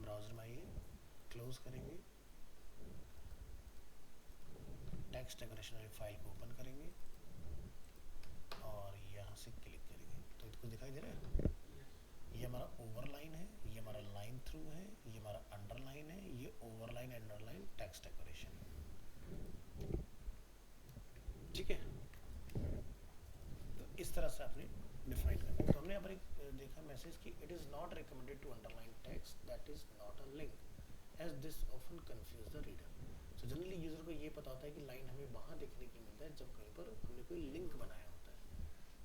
ब्राउजर में आइए, क्लोज करेंगे, टेक्स्ट डेकोरेशन वाली फाइल को ओपन करेंगे, और यहाँ से क्लिक करेंगे। तो इसको दिखाई दे रहा है, ये हमारा ओवरलाइन है, ये हमारा लाइन थ्रू है, ये हमारा अंडरलाइन है, ये ओवरलाइन अंडरलाइन टेक्स्ट डेकोरेशन। ठीक है, तो इस तरह से आपने डिफाइन करना है। तो हमने यहाँ पर एक देखा मैसेज कि it is not recommended to underline text that is not a link as this often confuse the reader. So generally user को ये पता होता है कि लाइन हमें वहाँ देखने की मिलता है जब कहीं पर हमने कोई लिंक बनाया होता है।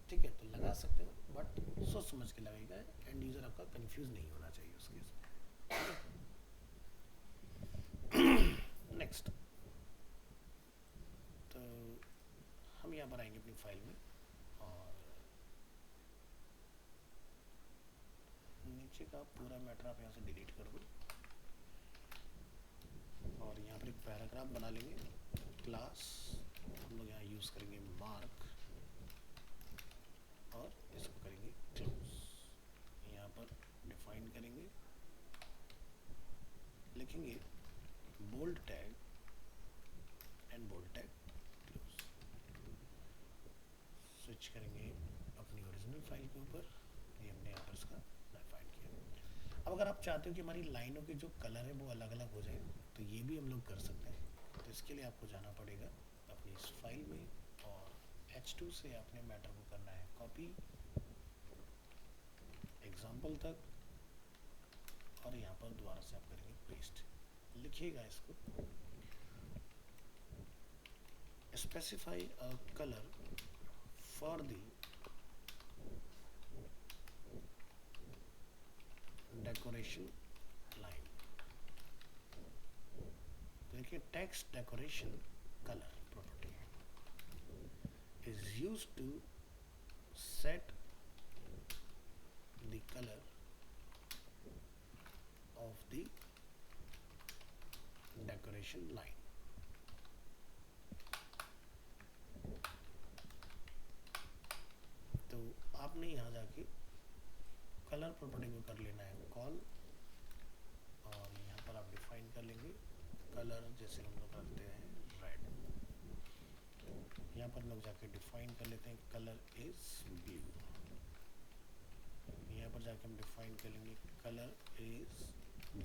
ठीक है, तो लगा सकते हो, बट सोच समझ के लगेगा, एंड यूजर आपका कंफ्यूज नहीं होना चाहिए उस केस में। नेक्स्ट, तो हम यहाँ पर आएंगे अपनी फाइल में, और नीचे का पूरा मैटर आप यहाँ से डिलीट कर दो, और यहाँ पर एक पैराग्राफ बना लेंगे। क्लास हम लोग यहाँ यूज़ करेंगे मार्क, और इसको करेंगे क्लोज। यहाँ पर डिफाइन करेंगे, लिखेंगे bold tag and bold tag close. Switch करेंगे अपनी ओरिजिनल फाइल के ऊपर, ये हमने यहाँ पर इसका डिफाइन किया। अब अगर आप चाहते हो कि हमारी लाइनों के जो कलर है वो अलग अलग हो जाए, तो ये भी हम लोग कर सकते हैं। तो इसके लिए आपको जाना पड़ेगा अपनी इस फाइल में, और H2 से आपने मैटर को करना है कॉपी एग्जाम्पल तक, और यहाँ पर दोबारा से आप करेंगे पेस्ट। लिखिएगा इसको, specify a colour for the decoration line. देखिए text decoration colour property is used to set the color of the decoration line. तो आपने यहाँ जाके कलर प्रॉपर्टी को कर लेना है कॉल, और यहाँ पर आप डिफाइन कर लेंगे कलर, जैसे हम लोग रखते हैं रेड। यहाँ पर लोग जाके डिफाइन कर लेते हैं कलर इज ब्लू। यहाँ पर जाके हम डिफाइन कर लेंगे कलर इज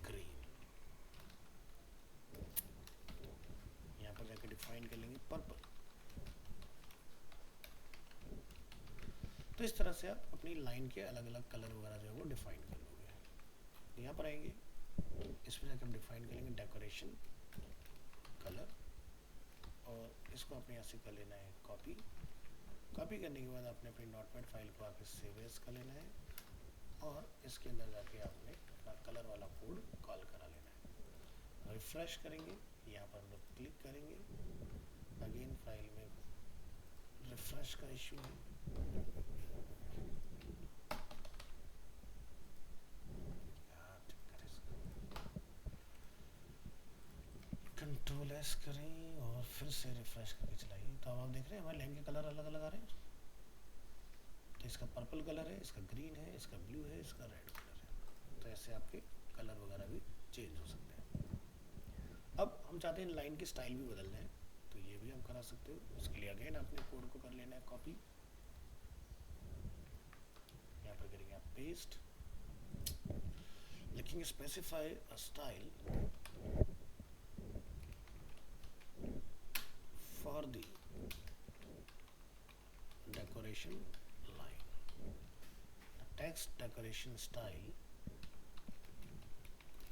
ग्रीन। यहाँ पर जाके डिफाइन कर लेंगे पर्पल। तो इस तरह से आप अपनी लाइन के अलग अलग कलर वगैरह जो है वो डिफाइन कर लोगे। यहाँ पर आएंगे, इसमें जाके हम डिफाइन करेंगे डेकोरेशन कलर, और इसको अपने यहाँ से कर लेना है कॉपी। कॉपी करने के बाद आपने अपनी नोटपैड फाइल को आके सेव एज कर लेना है, और इसके अंदर जाके आपने अपना कलर वाला कोड कॉल करा लेना है। रिफ्रेश करेंगे, यहाँ पर हम लोग क्लिक करेंगे, अगेन फाइल में रिफ्रेश का इशू है। कंट्रोल एस करें और फिर से रिफ्रेश करके चलाइए। तो अब आप देख रहे हैं हमारे लाइन के कलर अलग अलग आ रहे हैं। तो इसका पर्पल कलर है, इसका ग्रीन है, इसका ब्लू है, इसका रेड कलर है। तो ऐसे आपके कलर वगैरह भी चेंज हो सकते हैं। अब हम चाहते हैं लाइन की स्टाइल भी बदलना है, तो ये भी हम करा सकते हो। उसके लिए अगेन अपने कोड को कर लेना है कॉपी, यहाँ पर करेंगे आप पेस्ट, लिखेंगे specify a style for the decoration line. The text decoration style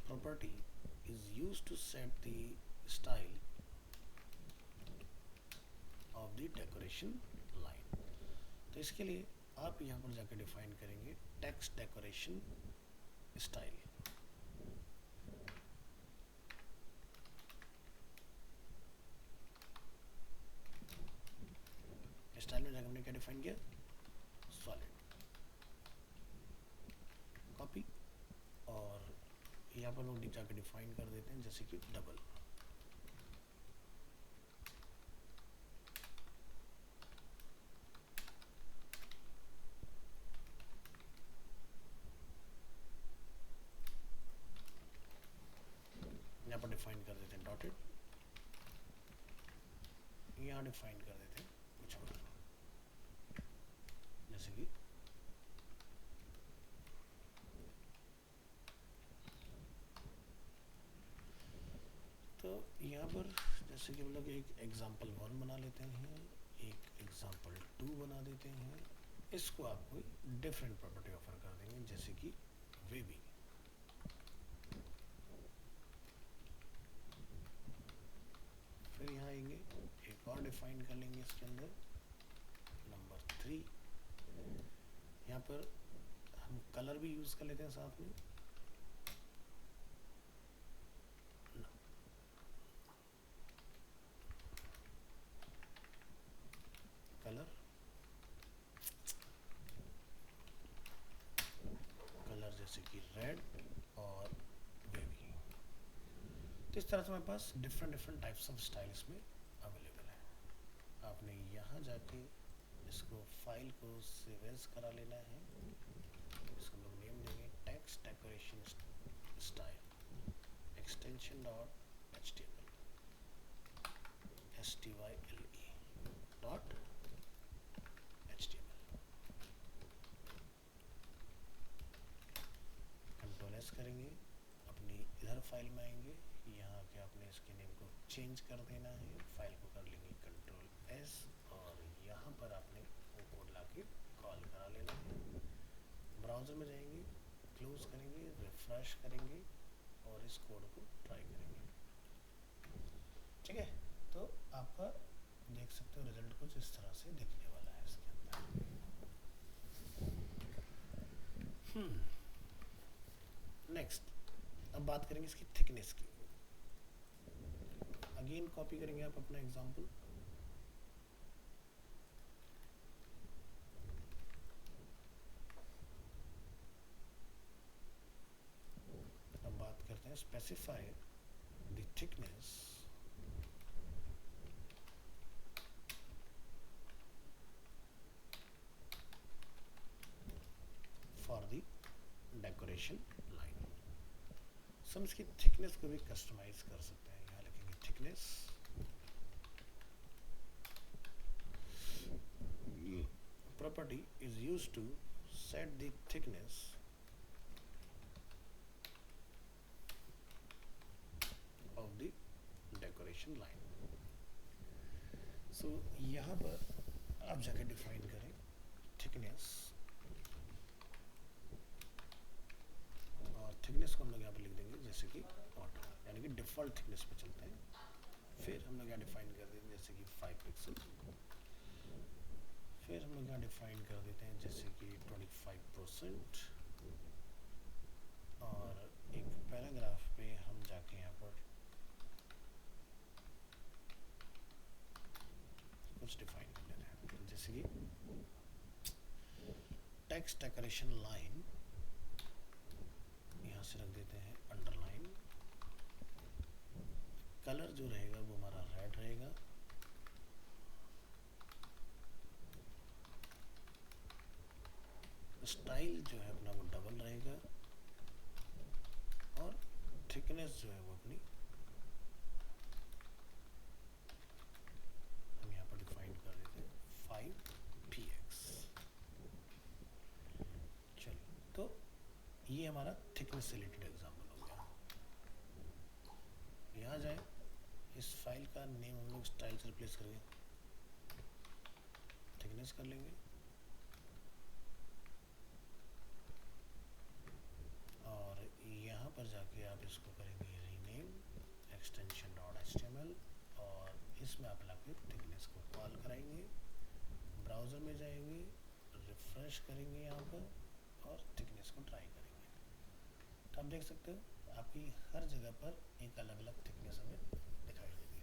property is used to set the style of the decoration line. तो इसके लिए आप यहाँ पर जाकर डिफाइन करेंगे text decoration style। स्टाइल में जाकर हमने क्या डिफाइन किया, सॉलिड। कॉपी, और यहाँ पर लोग जाकर डिफाइन कर देते हैं जैसे कि डबल। यहाँ पर डिफाइन कर देते हैं डॉटेड, यहाँ डिफाइन कर देते हैं कुछ और, जैसे कि तो यहाँ पर जैसे कि हम लोग एक एग्जाम्पल 1 बना लेते हैं, एक एग्जाम्पल 2 बना देते हैं। इसको आप कोई डिफरेंट प्रॉपर्टी ऑफर कर देंगे, जैसे कि वेवी। फिर यहाँ आएंगे, एक और डिफाइन कर लेंगे इसके अंदर नंबर 3। यहाँ पर हम कलर भी यूज कर लेते हैं साथ में, कलर कलर जैसे कि रेड और वेवी। तो इस तरह से हमारे पास डिफरेंट टाइप्स ऑफ स्टाइल्स में अवेलेबल है। आपने यहाँ जाके इसको फाइल को सेव एज करा लेना है। इसको हम लोग नेम देंगे text decoration style extension dot HTML dot HTML। Control S करेंगे, अपनी इधर फाइल में आएंगे, यहाँ के आपने इसके नेम को चेंज कर देना है। फाइल को कर लेंगे कंट्रोल एस, और यहाँ पर आपने वो कोड लाके कॉल करा लेना है। ब्राउज़र में जाएंगे, क्लोज करेंगे, रिफ्रेश करेंगे और इस कोड को ट्राई करेंगे। ठीक है, तो आपका देख सकते हो रिजल्ट कुछ इस तरह से दिखने वाला है इसके अंदर। नेक्स्ट, अब बात करेंगे इसकी थिकनेस की। अगेन कॉपी करेंगे आप अपना एग्जांपल, अब बात करते हैं specify the thickness for the decoration line. हम इसकी थिकनेस को भी कस्टमाइज कर सकते हैं। यहाँ लिखेंगे thickness property is used to set the thickness of the decoration line. So यहाँ पर आप जाके डिफाइन करें थिकनेस, और थिकनेस को हम लोग यहाँ पे लिख देंगे जैसे कि ऑटो, यानी कि डिफ़ॉल्ट थिकनेस पे चलते हैं. फिर हम लोग यहाँ डिफाइन कर देते हैं जैसे कि 5 पिक्सल. फिर हम लोग यहाँ डिफाइन कर देते हैं जैसे कि 25%. और एक पैराग्राफ पे हम जाके यहाँ पर कुछ डिफाइन कर लेते हैं जैसे कि टेक्स्ट डेकोरेशन लाइन, यहाँ से रख देते हैं अंडरलाइन. कलर जो रहेगा वो हमारा रेड रहेगा. स्टाइल जो है अपना वो डबल रहेगा. और थिकनेस जो है वो अपनी हम यहाँ पर डिफाइन कर देते हैं 5px. चलिए, तो ये हमारा थिकनेस से रिलेटेड एग्जाम्पल हो गया. यहाँ जाए, इस फाइल का नेम हम लोग स्टाइल से रिप्लेस करेंगे, थिकनेस कर लेंगे. और यहाँ पर जाके आप इसको करेंगे रीनेम एक्सटेंशन .html, और इसमें आप लाके थिकनेस को कॉल कराएंगे. ब्राउज़र में जाएंगे, रिफ्रेश करेंगे यहाँ पर, और थिकनेस को ट्राई करेंगे. तो आप देख सकते हो आपकी हर जगह पर एक अलग अलग थिकनेस हमें दिखाई देगी.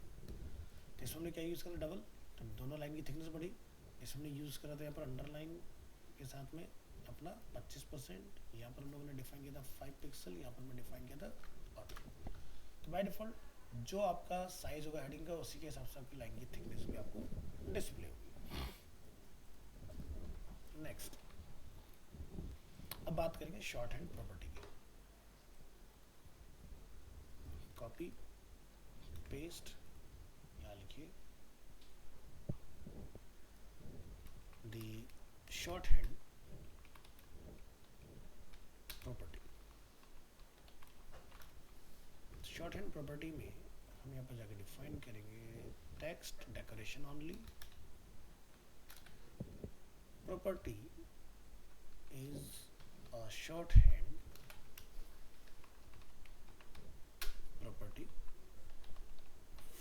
तो इसमें हमने क्या यूज़ करा, डबल, तो दोनों लाइन की थिकनेस बढ़ी. इसमें हमने यूज़ करा था यहाँ पर अंडरलाइन के साथ में अपना 25%. यहाँ पर हम लोगों ने डिफाइन किया था 5 पिक्सल, यहाँ पर हमने डिफाइन किया था ऑटो. तो बाय डिफ़ॉल्ट जो आपका साइज होगा हेडिंग का, उसी के हिसाब से आपकी लाइन की थिकनेस भी आपको डिस्प्ले होगी. नेक्स्ट, अब बात करेंगे शॉर्ट हैंड प्रॉपर्टी की. कॉपी पेस्ट, यहाँ लिखिए दी short hand property. Short hand property में हम यहाँ पर जाकर डिफाइन करेंगे text decoration only. Property is a short hand property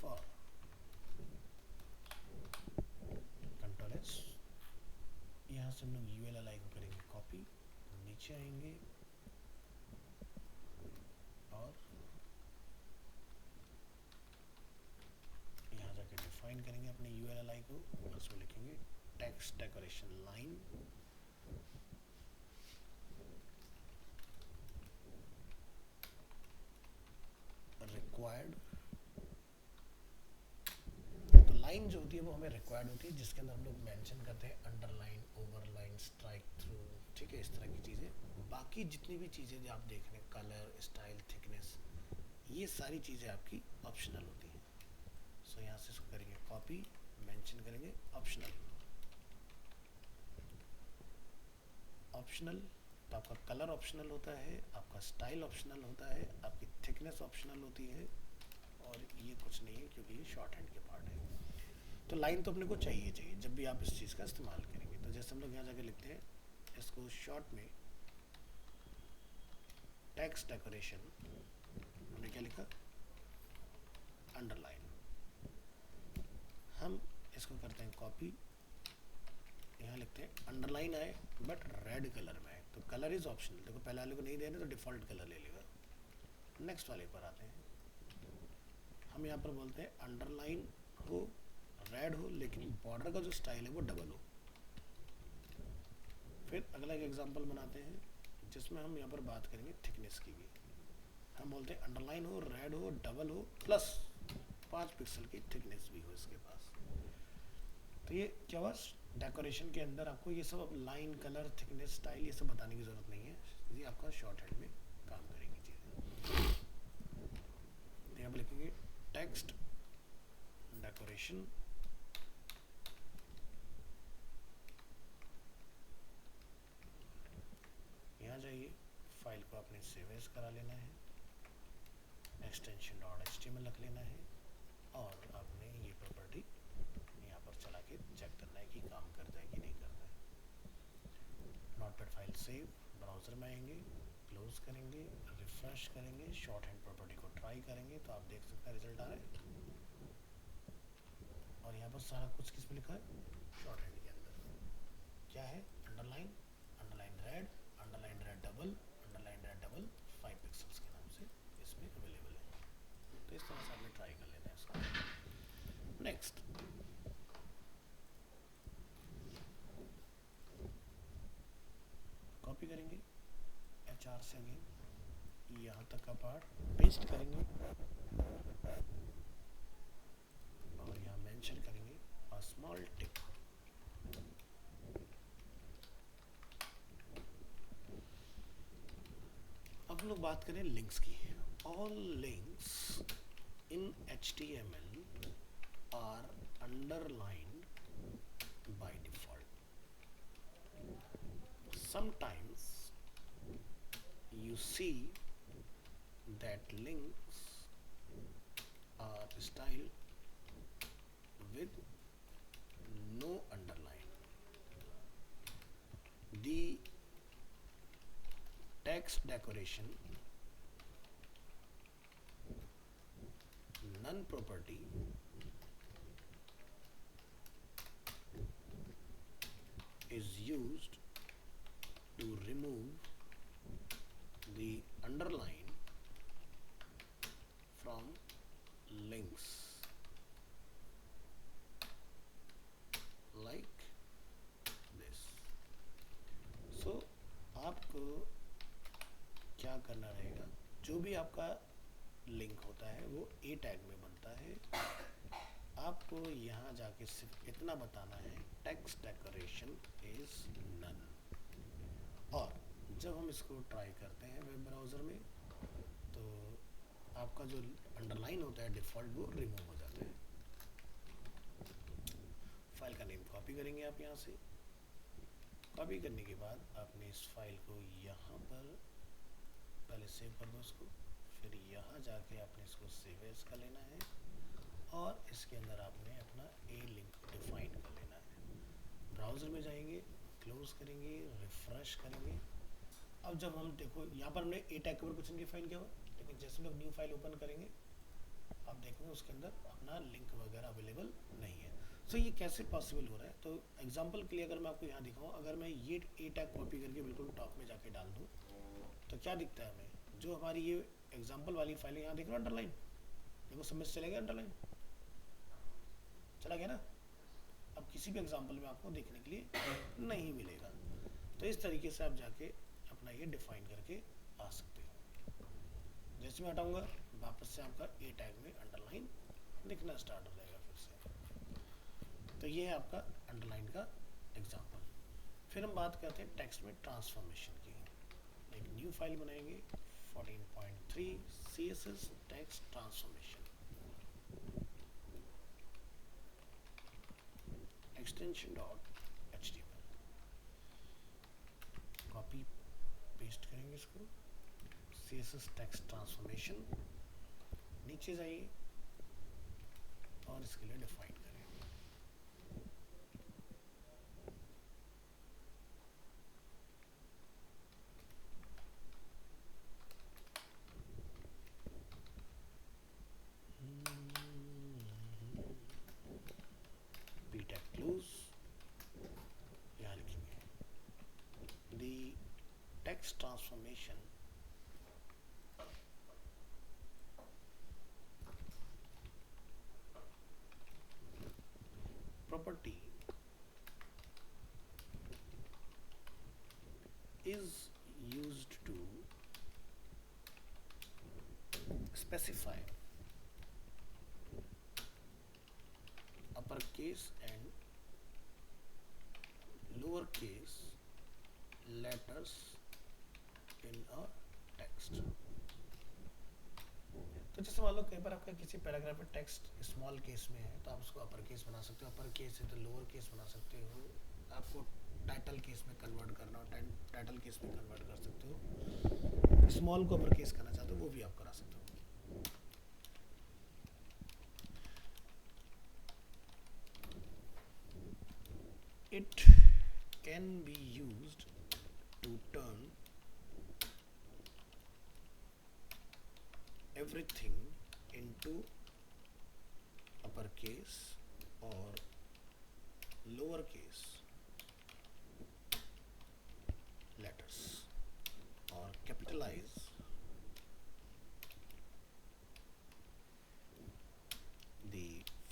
for control S. यहाँ से हम लोग ULLI को करेंगे कॉपी, नीचे आएंगे और यहाँ जाके डिफाइन करेंगे अपने ULLI को, और उसमें लिखेंगे टेक्स्ट डेकोरेशन लाइन. रिक्वायर्ड, तो लाइन जो होती है वो हमें रिक्वायर्ड होती है, जिसके अंदर हम लोग मेंशन करते हैं अंडरलाइन, ओवरलाइन, स्ट्राइक थ्रू, ठीक है, इस तरह की चीज़ें. बाकी जितनी भी चीज़ें जो आप देख रहे हैं, कलर, स्टाइल, थिकनेस, ये सारी चीज़ें आपकी ऑप्शनल होती हैं. सो यहाँ से इसको करेंगे कॉपी, मेंशन करेंगे ऑप्शनल. ऑप्शनल तो आपका कलर ऑप्शनल होता है, आपका स्टाइल ऑप्शनल होता है, आपकी थिकनेस ऑप्शनल होती है, और ये कुछ नहीं है क्योंकि ये शॉर्ट हैंड के पार्ट है. तो लाइन तो अपने को चाहिए जब भी आप इस चीज़ का इस्तेमाल करेंगे. तो जैसे हम लोग यहाँ जाके लिखते हैं इसको शॉर्ट में टेक्स्ट डेकोरेशन, हमने क्या लिखा, अंडरलाइन. हम इसको करते हैं कॉपी, यहाँ लिखते हैं अंडरलाइन आए बट रेड कलर में है, तो कलर इज ऑप्शनल. देखो पहले वाले को नहीं देना तो डिफ़ॉल्ट कलर ले लेगा. नेक्स्ट वाले पर आते हैं, हम यहाँ पर बोलते हैं अंडरलाइन हो, रेड हो, लेकिन बॉर्डर का जो स्टाइल है वो डबल हो. फिर अगला एक एग्जांपल बनाते हैं जिसमें हम यहाँ पर बात करेंगे थिकनेस की भी. हम बोलते हैं अंडरलाइन हो, रेड हो, डबल हो, प्लस 5 पिक्सल की थिकनेस भी हो इसके पास. तो ये क्या हुआ, डेकोरेशन के अंदर आपको ये सब लाइन, कलर, थिकनेस, स्टाइल ये सब बताने की ज़रूरत नहीं है, ये आपका शॉर्ट हैंड में काम करेंगी चीज़ें. यहाँ पर लिखेंगे टेक्स्ट डेकोरेशन को आपने सेव एज करा लेना है, एक्सटेंशन डॉट एचटीएमएल रख लेना है और आपने ये प्रॉपर्टी यहाँ पर चला के चेक करना है कि काम करता है कि नहीं करता है। नोटपैड फाइल सेव, ब्राउज़र में आएंगे, क्लोज करेंगे, रिफ्रेश करेंगे, शॉर्ट हैंड प्रॉपर्टी को ट्राई करेंगे तो आप देख सकते हैं रिजल्ट आ रहा है। और यहाँ पर सारा कुछ किस में लिखा है, शॉर्ट हैंड के अंदर क्या है, underline, underline red double, underline red double 5 pixels के नाम से इसमें अवेलेबल है। तो इस तरह से आपने ट्राई कर लेना है इसको। नेक्स्ट कॉपी करेंगे HR से अगेन यहाँ तक का पार्ट पेस्ट करेंगे और यहाँ मेंशन करेंगे अ स्मॉल टिप। अब लोग बात करें लिंक्स की। All links in HTML are underlined by default. Sometimes you see that links are styled with no underline. The text decoration none property is used to remove the underline from links like this. So आपको क्या करना रहेगा, जो भी आपका link होता है वो ए टैग में बनता है। आपको यहाँ जाके सिर्फ इतना बताना है टेक्स्ट डेकोरेशन इज नन। और जब हम इसको ट्राई करते हैं वेब ब्राउज़र में तो आपका जो अंडरलाइन होता है डिफ़ॉल्ट वो रिमूव हो जाता है। फाइल का नेम कॉपी करेंगे आप यहाँ से। कॉपी करने के बाद आपने इस फाइल को यहाँ पर पहले सेव कर दो इसको, फिर यहाँ जाके आपने इसको सेव एज कर लेना है और इसके अंदर आपने अपना ए लिंक डिफाइन कर लेना है। ब्राउज़र में जाएंगे, क्लोज करेंगे, रिफ्रेश करेंगे। अब जब हम देखो यहाँ पर हमने ए टैग के ऊपर कुछ नहीं डिफाइन किया हुआ, लेकिन जैसे लोग न्यू फाइल ओपन करेंगे आप देखेंगे उसके अंदर अपना लिंक वगैरह अवेलेबल नहीं है। सो ये कैसे पॉसिबल हो रहा है, तो एग्जांपल के लिए अगर मैं आपको यहाँ दिखाऊँ, अगर मैं ये ए टैग कॉपी करके बिल्कुल टॉप में जाके डाल दूँ तो क्या दिखता है हमें, जो हमारी ये एग्जांपल वाली फाइल है यहाँ देख रहे हो अंडरलाइन, देखो सबमिट चले गया, अंडरलाइन चला गया ना। अब किसी भी एग्जांपल में आपको देखने के लिए नहीं मिलेगा। तो इस तरीके से आप जाके अपना ये डिफाइन करके आ सकते हो। जैसे मैं हटाऊंगा वापस से आपका ए टैग में अंडरलाइन दिखना स्टार्ट हो जाएगा फिर से। तो ये है आपका अंडरलाइन का एग्जांपल। फिर हम बात करते हैं टेक्स्ट में ट्रांसफॉर्मेशन की। एक न्यू फाइल बनाएंगे 14.3 CSS text transformation, extension dot HTML। Copy paste करेंगे इसको, CSS टेक्स्ट ट्रांसफॉर्मेशन, नीचे जाइए और इसके लिए डिफाइन करें p tag close। यहाँ लिखेंगे the text transformation property is used to specify uppercase and lowercase letters in a text। तो जैसे मान लो कई बार आपका किसी पैराग्राफ में टेक्स्ट स्मॉल केस में है तो आप उसको अपर केस बना सकते हो, अपर केस है तो लोअर केस बना सकते हो। आपको टाइटल केस में कन्वर्ट करना हो टाइटल केस में कन्वर्ट कर सकते हो। स्मॉल को अपर केस करना चाहते हो वो भी आप करा सकते हो। It can be used to turn everything into uppercase or lowercase letters or capitalize the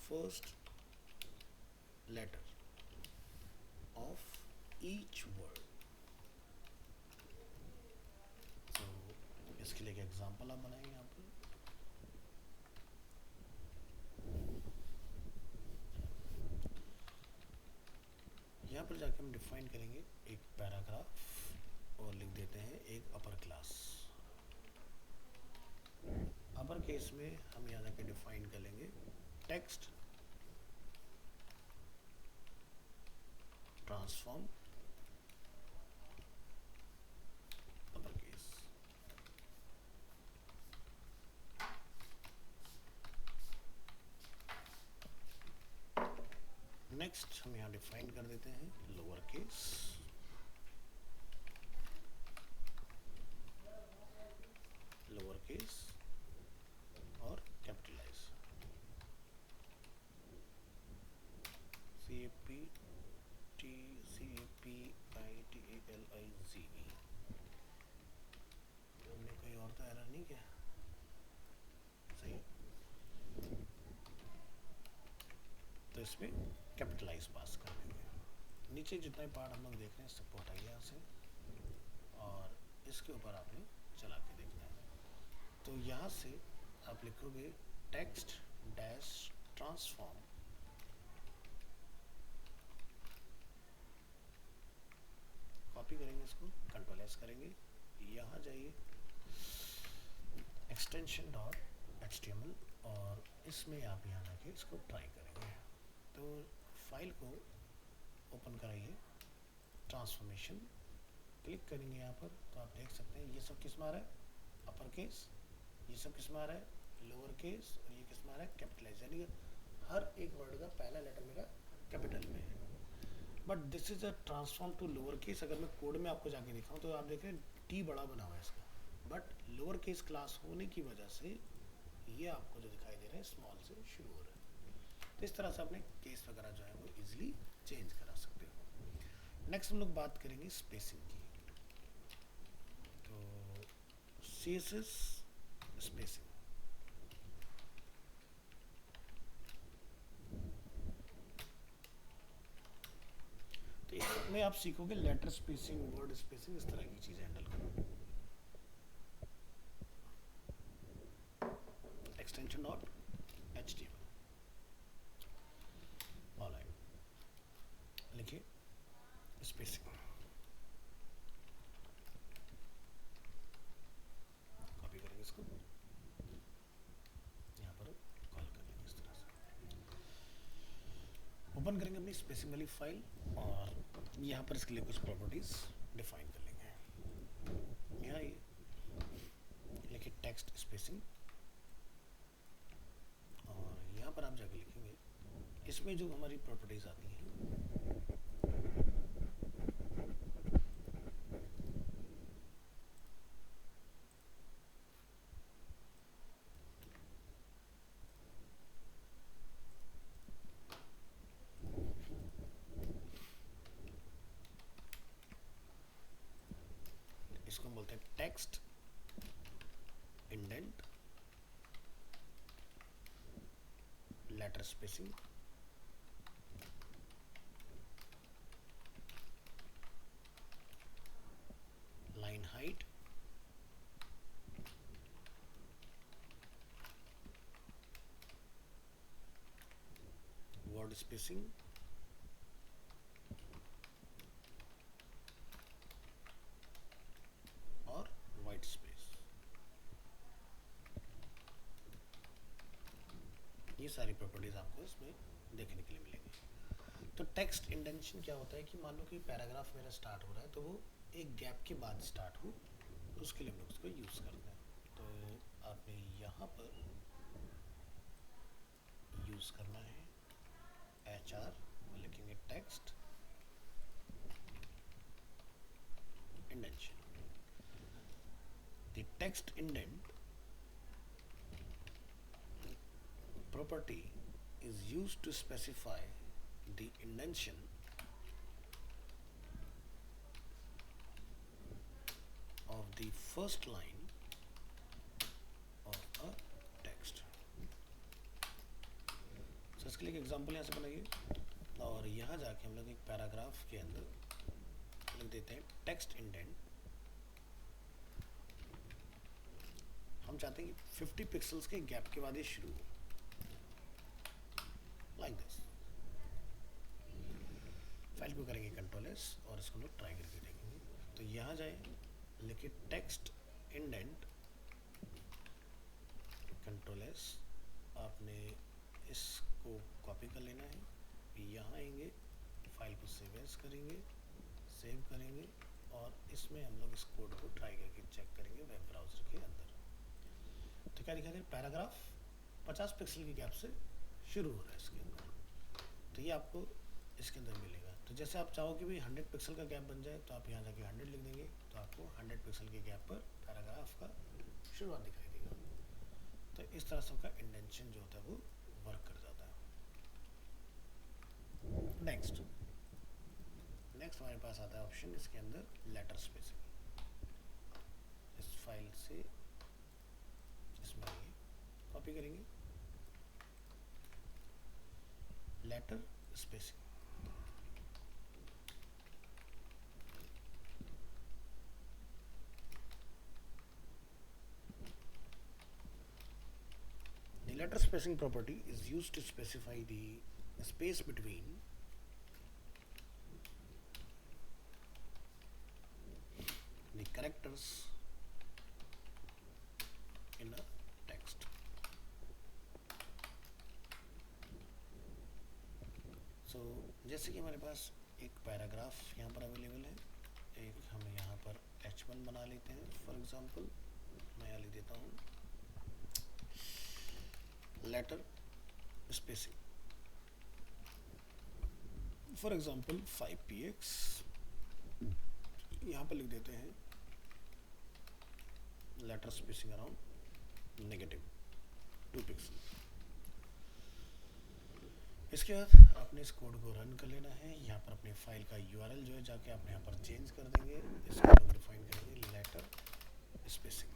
first letter of each word. तो इसके लिए एक एग्जांपल आप बनाएंगे यहाँ पर। यहाँ पर जाके हम डिफाइन करेंगे एक पैराग्राफ और लिख देते हैं एक अपर क्लास। अपर केस में हम यहाँ जाके डिफाइन कर लेंगे text transform upper case. Next हम यहाँ डिफाइन कर देते हैं लोअर केस, लोअर केस और कैपिटलाइज। CAPTLIZE। हमने कोई और तो एरर नहीं किया, सही। तो इसमें कैपिटलाइज पास कर देंगे। नीचे जितना भी पार्ट हम लोग देख रहे हैं सबको हटाइए यहाँ से और इसके ऊपर आपने चला के देखना है। तो यहाँ से आप लिखोगे टेक्स्ट डैश ट्रांसफॉर्म, कॉपी करेंगे इसको, कंट्रोल एस करेंगे, यहाँ जाइए एक्सटेंशन डॉट HTML और इसमें आप यहाँ जाके इसको ट्राई करेंगे। तो फाइल को ओपन कराइए, ट्रांसफॉर्मेशन क्लिक करेंगे यहाँ पर, तो आप देख सकते हैं ये सब किस में आ रहा है अपर केस, ये सब किस में आ रहा है लोअर केस और ये किस में आ रहा है कैपिटलाइज। यानी हर एक वर्ड का पहला लेटर मेरा कैपिटल में है। But this is a transform to lower case. अगर मैं कोड में आपको जाके दिखाऊं तो आप देख रहे हैं टी बड़ा बना हुआ है इसका, बट लोअर केस क्लास होने की वजह से ये आपको जो दिखाई दे रहा है स्मॉल से शुरू हो रहा है। तो इस तरह से अपने केस वगैरह जो है वो इजीली चेंज करा सकते हो। नेक्स्ट हम लोग बात करेंगे स्पेसिंग की। तो CSS स्पेसिंग, तो इसमें आप सीखोगे लेटर स्पेसिंग, वर्ड स्पेसिंग, इस तरह की चीजें हैंडल करो। एक्सटेंशन डॉट HTML, ऑलराइट, लिखिए स्पेसिंग, कॉपी करेंगे इसको, यहाँ पर कॉल कर लेंगे इस तरह से। ओपन करेंगे अपनी स्पेसिंग वाली फाइल और यहाँ पर इसके लिए कुछ प्रॉपर्टीज डिफाइन कर लेंगे। यहाँ ये लिखिए टेक्स्ट स्पेसिंग और यहाँ पर आप जाके लिखेंगे इसमें जो हमारी प्रॉपर्टीज आती हैं इसको बोलते हैं text indent, letter spacing, line height, word spacing, और वाइट स्पेस। ये सारी प्रॉपर्टीज आपको इसमें देखने के लिए मिलेंगी। तो टेक्स्ट इंडेंशन क्या होता है कि मान लो कि पैराग्राफ मेरा स्टार्ट हो रहा है तो वो एक गैप के बाद स्टार्ट हो उसके लिए हम लोग उसको यूज़ करते हैं। तो आपने यहाँ पर यूज़ करना है HR, लिखेंगे text indentation. The text indent property is used to specify the indentation of the first line of a text। तो इसके लिए एक एग्जांपल यहाँ से बनाइए और यहाँ जाके हम लोग एक पैराग्राफ के अंदर लिख देते हैं टेक्स्ट इंडेंट। हम चाहते हैं कि 50 पिक्सल्स के गैप के बाद ये शुरू हो, लाइक दिस। फाइल को करेंगे कंट्रोल एस और इसको लोग ट्राई करके देखेंगे। तो यहाँ जाए, लिखिए टेक्स्ट इंडेंट, कंट्रोल एस। आपने इसको कॉपी कर लेना है, यहाँ आएंगे, फाइल को सेव एज करेंगे, सेव करेंगे और इसमें हम लोग इस कोड को ट्राई करके चेक करेंगे वेब ब्राउज़र के अंदर। तो क्या दिखा दे, पैराग्राफ 50 पिक्सल की गैप से शुरू हो रहा है इसके अंदर। तो ये आपको इसके अंदर मिलेगा। तो जैसे आप चाहो कि भाई 100 पिक्सल का गैप बन जाए, तो आप यहाँ जाके 100 लिख देंगे, तो आपको 100 पिक्सल के गैप पर पैराग्राफ का शुरुआत दिखाई देगा। तो इस तरह से आपका इंडेंशन जो होता है वो वर्क कर जाता है। नेक्स्ट हमारे पास आता है ऑप्शन इसके अंदर लेटर स्पेसिंग। इस फाइल से इसमें कॉपी करेंगे letter spacing. The letter spacing property is used to specify the space between the characters in a text। So जैसे कि हमारे पास एक पैराग्राफ यहाँ पर अवेलेबल है, एक हम यहाँ पर H1 बना लेते हैं। फॉर एग्जांपल मैं यहाँ लिख देता हूँ letter spacing, for example 5px। यहाँ पर लिख देते हैं लेटर स्पेसिंग अराउंड -2 पिक्सल। इसके बाद आपने इस कोड को रन कर लेना है। यहाँ पर अपने फाइल का URL जो है जाके आप यहाँ पर चेंज कर देंगे, इसको डिफाइन करेंगे letter spacing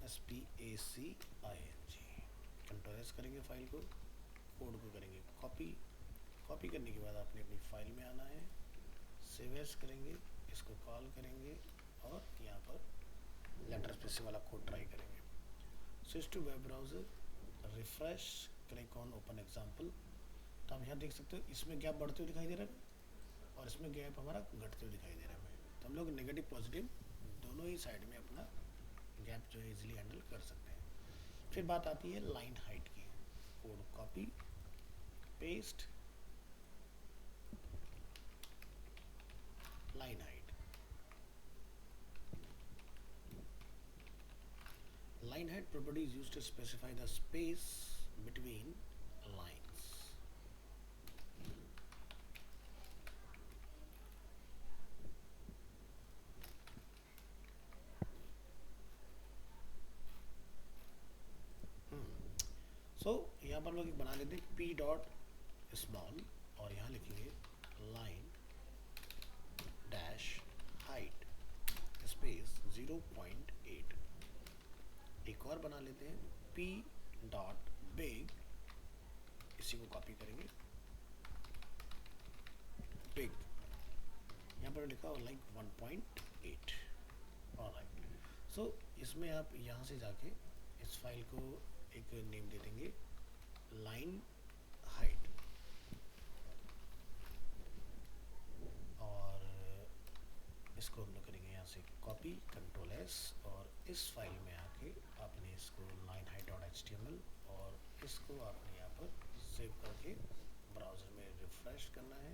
SPACING। Control S करेंगे फाइल को, कोड को करेंगे कॉपी करने के बाद आपने अपनी फाइल में आना है, सेव एज करेंगे, इसको कॉल करेंगे और यहाँ पर लेटर स्पेसिंग वाला कोड ट्राई करेंगे। Switch to web browser, refresh, click on open example. तो आप यहाँ देख सकते हो इसमें गैप बढ़ते हुए दिखाई दे रहा है और इसमें गैप हमारा घटते हुए दिखाई दे रहा है। तो हम लोग नेगेटिव पॉजिटिव दोनों ही साइड में अपना गैप जो है इजीली हैंडल कर सकते हैं। फिर बात आती है लाइन हाइट की। Code copy paste, line height. Line height property is used to specify the space between lines। सो यहाँ पर लोग बना लेते हैं p.small और यहाँ लिखेंगे लाइन डैश हाइट स्पेस 0.8। एक और बना लेते हैं p.big, इसी को कॉपी करेंगे बिग, यहाँ पर लिखा हो लाइक 1.8। ऑलराइट, सो इसमें आप यहाँ से जाके इस फाइल को एक नेम दे देंगे लाइन हाइट और इसको हम लोग करेंगे यहाँ से कॉपी कंट्रोल एस और इस फाइल में आके आपने इसको लाइन हाइट .html और इसको आपने यहाँ पर सेव करके ब्राउज़र में रिफ्रेश करना है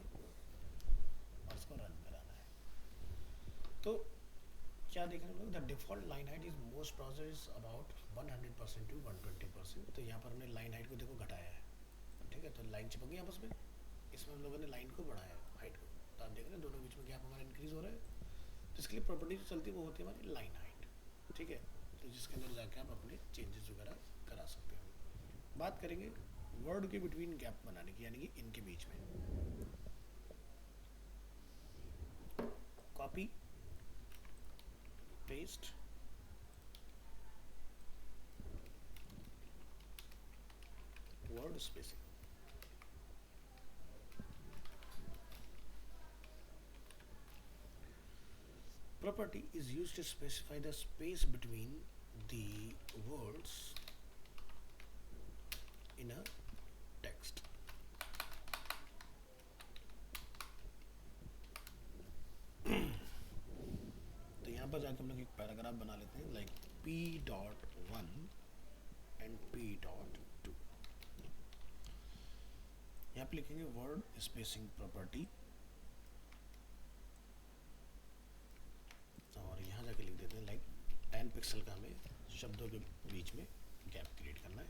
और इसको रन कराना है। तो क्या देख रहे हैं हम लोग, the default line height is most browser is about 100% to 120%। तो यहाँ पर हमने लाइन हाइट को देखो घटाया है, ठीक है, तो लाइन चिपक गई आपस में, इसमें हम लोगों ने लाइन को बढ़ाया हाइट को, तो आप देख रहे हैं दोनों बीच में गैप हमारा इंक्रीज हो रहा है। तो इसके लिए प्रॉपर्टी जो चलती है वो होती है हमारी लाइन हाइट, ठीक है, तो जिसके अंदर जाके आप अपने चेंजेस वगैरह करा सकते हो। बात करेंगे वर्ड के बिटवीन गैप बनाने की, यानी कि इनके बीच में। Copy paste word spacing. Property is used to specify the space between the words in a text. तो यहाँ पर जाके हम लोग एक पैराग्राफ बना लेते हैं, लाइक P.1 एंड P.2। यहाँ पे लिखेंगे वर्ड स्पेसिंग प्रॉपर्टी, और यहाँ जाके लिख देते हैं लाइक 10 पिक्सल का हमें शब्दों के बीच में गैप क्रिएट करना है।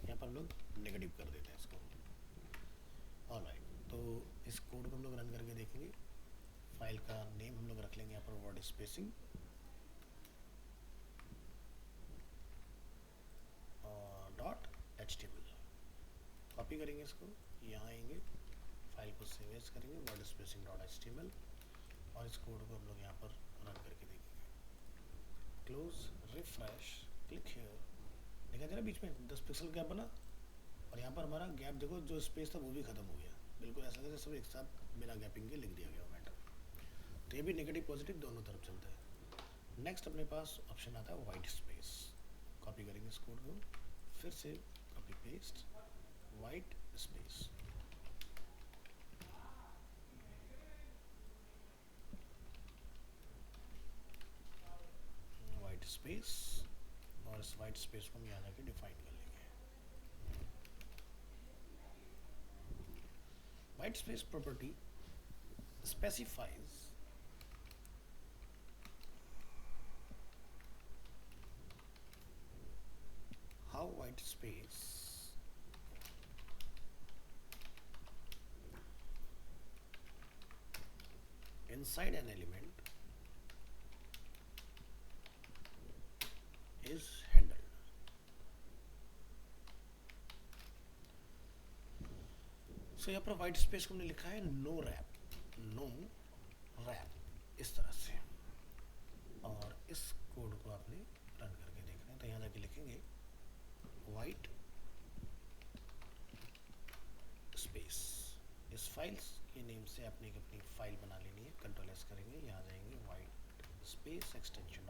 यहाँ पर हम लोग नेगेटिव कर देते हैं इसको। ऑलराइट, तो इस कोड को हम लोग रन करके देखेंगे। फाइल का नेम हम लोग रख लेंगे यहाँ पर वर्ड स्पेसिंग, .html। कॉपी करेंगे इसको, यहाँ आएंगे, फाइल को सेव एज करेंगे वर्ड स्पेसिंग .html, और इस कोड को हम लोग यहाँ पर रन करके देखेंगे। Close, refresh, click here. देखा जा रहा बीच में 10 पिक्सल गैप बना, और यहाँ पर हमारा गैप देखो जो स्पेस था वो भी खत्म हो गया। बिल्कुल ऐसा लगा सब एक साथ बिना गैपिंग के लिख दिया गया मैटर। तो ये भी नेगेटिव पॉजिटिव दोनों तरफ चलता है। नेक्स्ट अपने पास ऑप्शन आता है वाइट स्पेस। कॉपी करेंगे इस कोड को, फिर से copy paste, white space. White space, और इस वाइट स्पेस को हम यहाँ जाके डिफाइन कर लेंगे। White space property specifies how white space inside an element is handled। सो यहाँ पर वाइट स्पेस को हमने लिखा है नो रैप इस तरह से, और इस कोड को आपने रन करके देखना है। तो यहाँ जाके लिखेंगे वाइट स्पेस। इस फाइल्स के नेम से आपने एक अपनी फाइल बना लेनी है, कंट्रोल एस करेंगे, यहाँ जाएंगे वाइट स्पेस एक्सटेंशन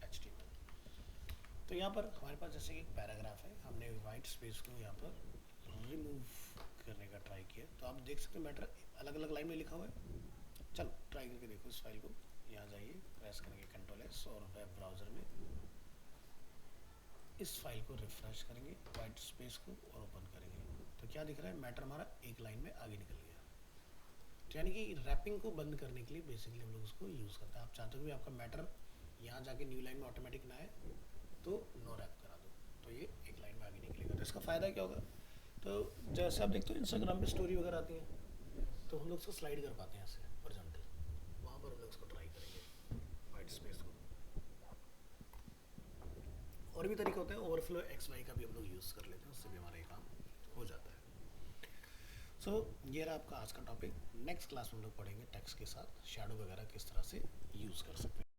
.html। तो यहाँ पर हमारे पास जैसे एक पैराग्राफ है, हमने वाइट स्पेस को यहाँ पर रिमूव करने का ट्राई किया। तो आप देख सकते हैं मैटर अलग अलग लाइन में लिखा हुआ है। चलो ट्राई करके देखो इस फाइल को, यहाँ जाइए, प्रेस करेंगे कंट्रोल एस, और वेब ब्राउज़र में इस फाइल को रिफ्रेश करेंगे, वाइट स्पेस को, और ओपन करेंगे। तो क्या दिख रहा है, मैटर हमारा एक लाइन में आगे निकल गया। तो यानी कि रैपिंग को बंद करने के लिए बेसिकली हम लोग उसको यूज़ करते हैं। आप चाहते हो कि आपका मैटर यहाँ जाके न्यू लाइन में ऑटोमेटिक ना आए, तो नो रैप करा दो, तो ये एक लाइन में आगे निकलेगा। तो इसका फ़ायदा क्या होगा, तो जैसे आप देखते हो इंस्टाग्राम पे स्टोरी वगैरह आती है, तो हम लोग उसको स्लाइड कर पाते हैं ऐसे हॉरिजॉन्टल, वहाँ पर हम लोग उसको ट्राई करेंगे वाइट स्पेस को। और भी तरीका होता है, ओवरफ्लो XY का भी हम लोग यूज़ कर लेते हैं, उससे भी हमारा ये काम हो जाता है। सो ये रहा आपका आज का टॉपिक। नेक्स्ट क्लास में हम लोग पढ़ेंगे टेक्स्ट के साथ शैडो वगैरह किस तरह से यूज़ कर सकते हैं।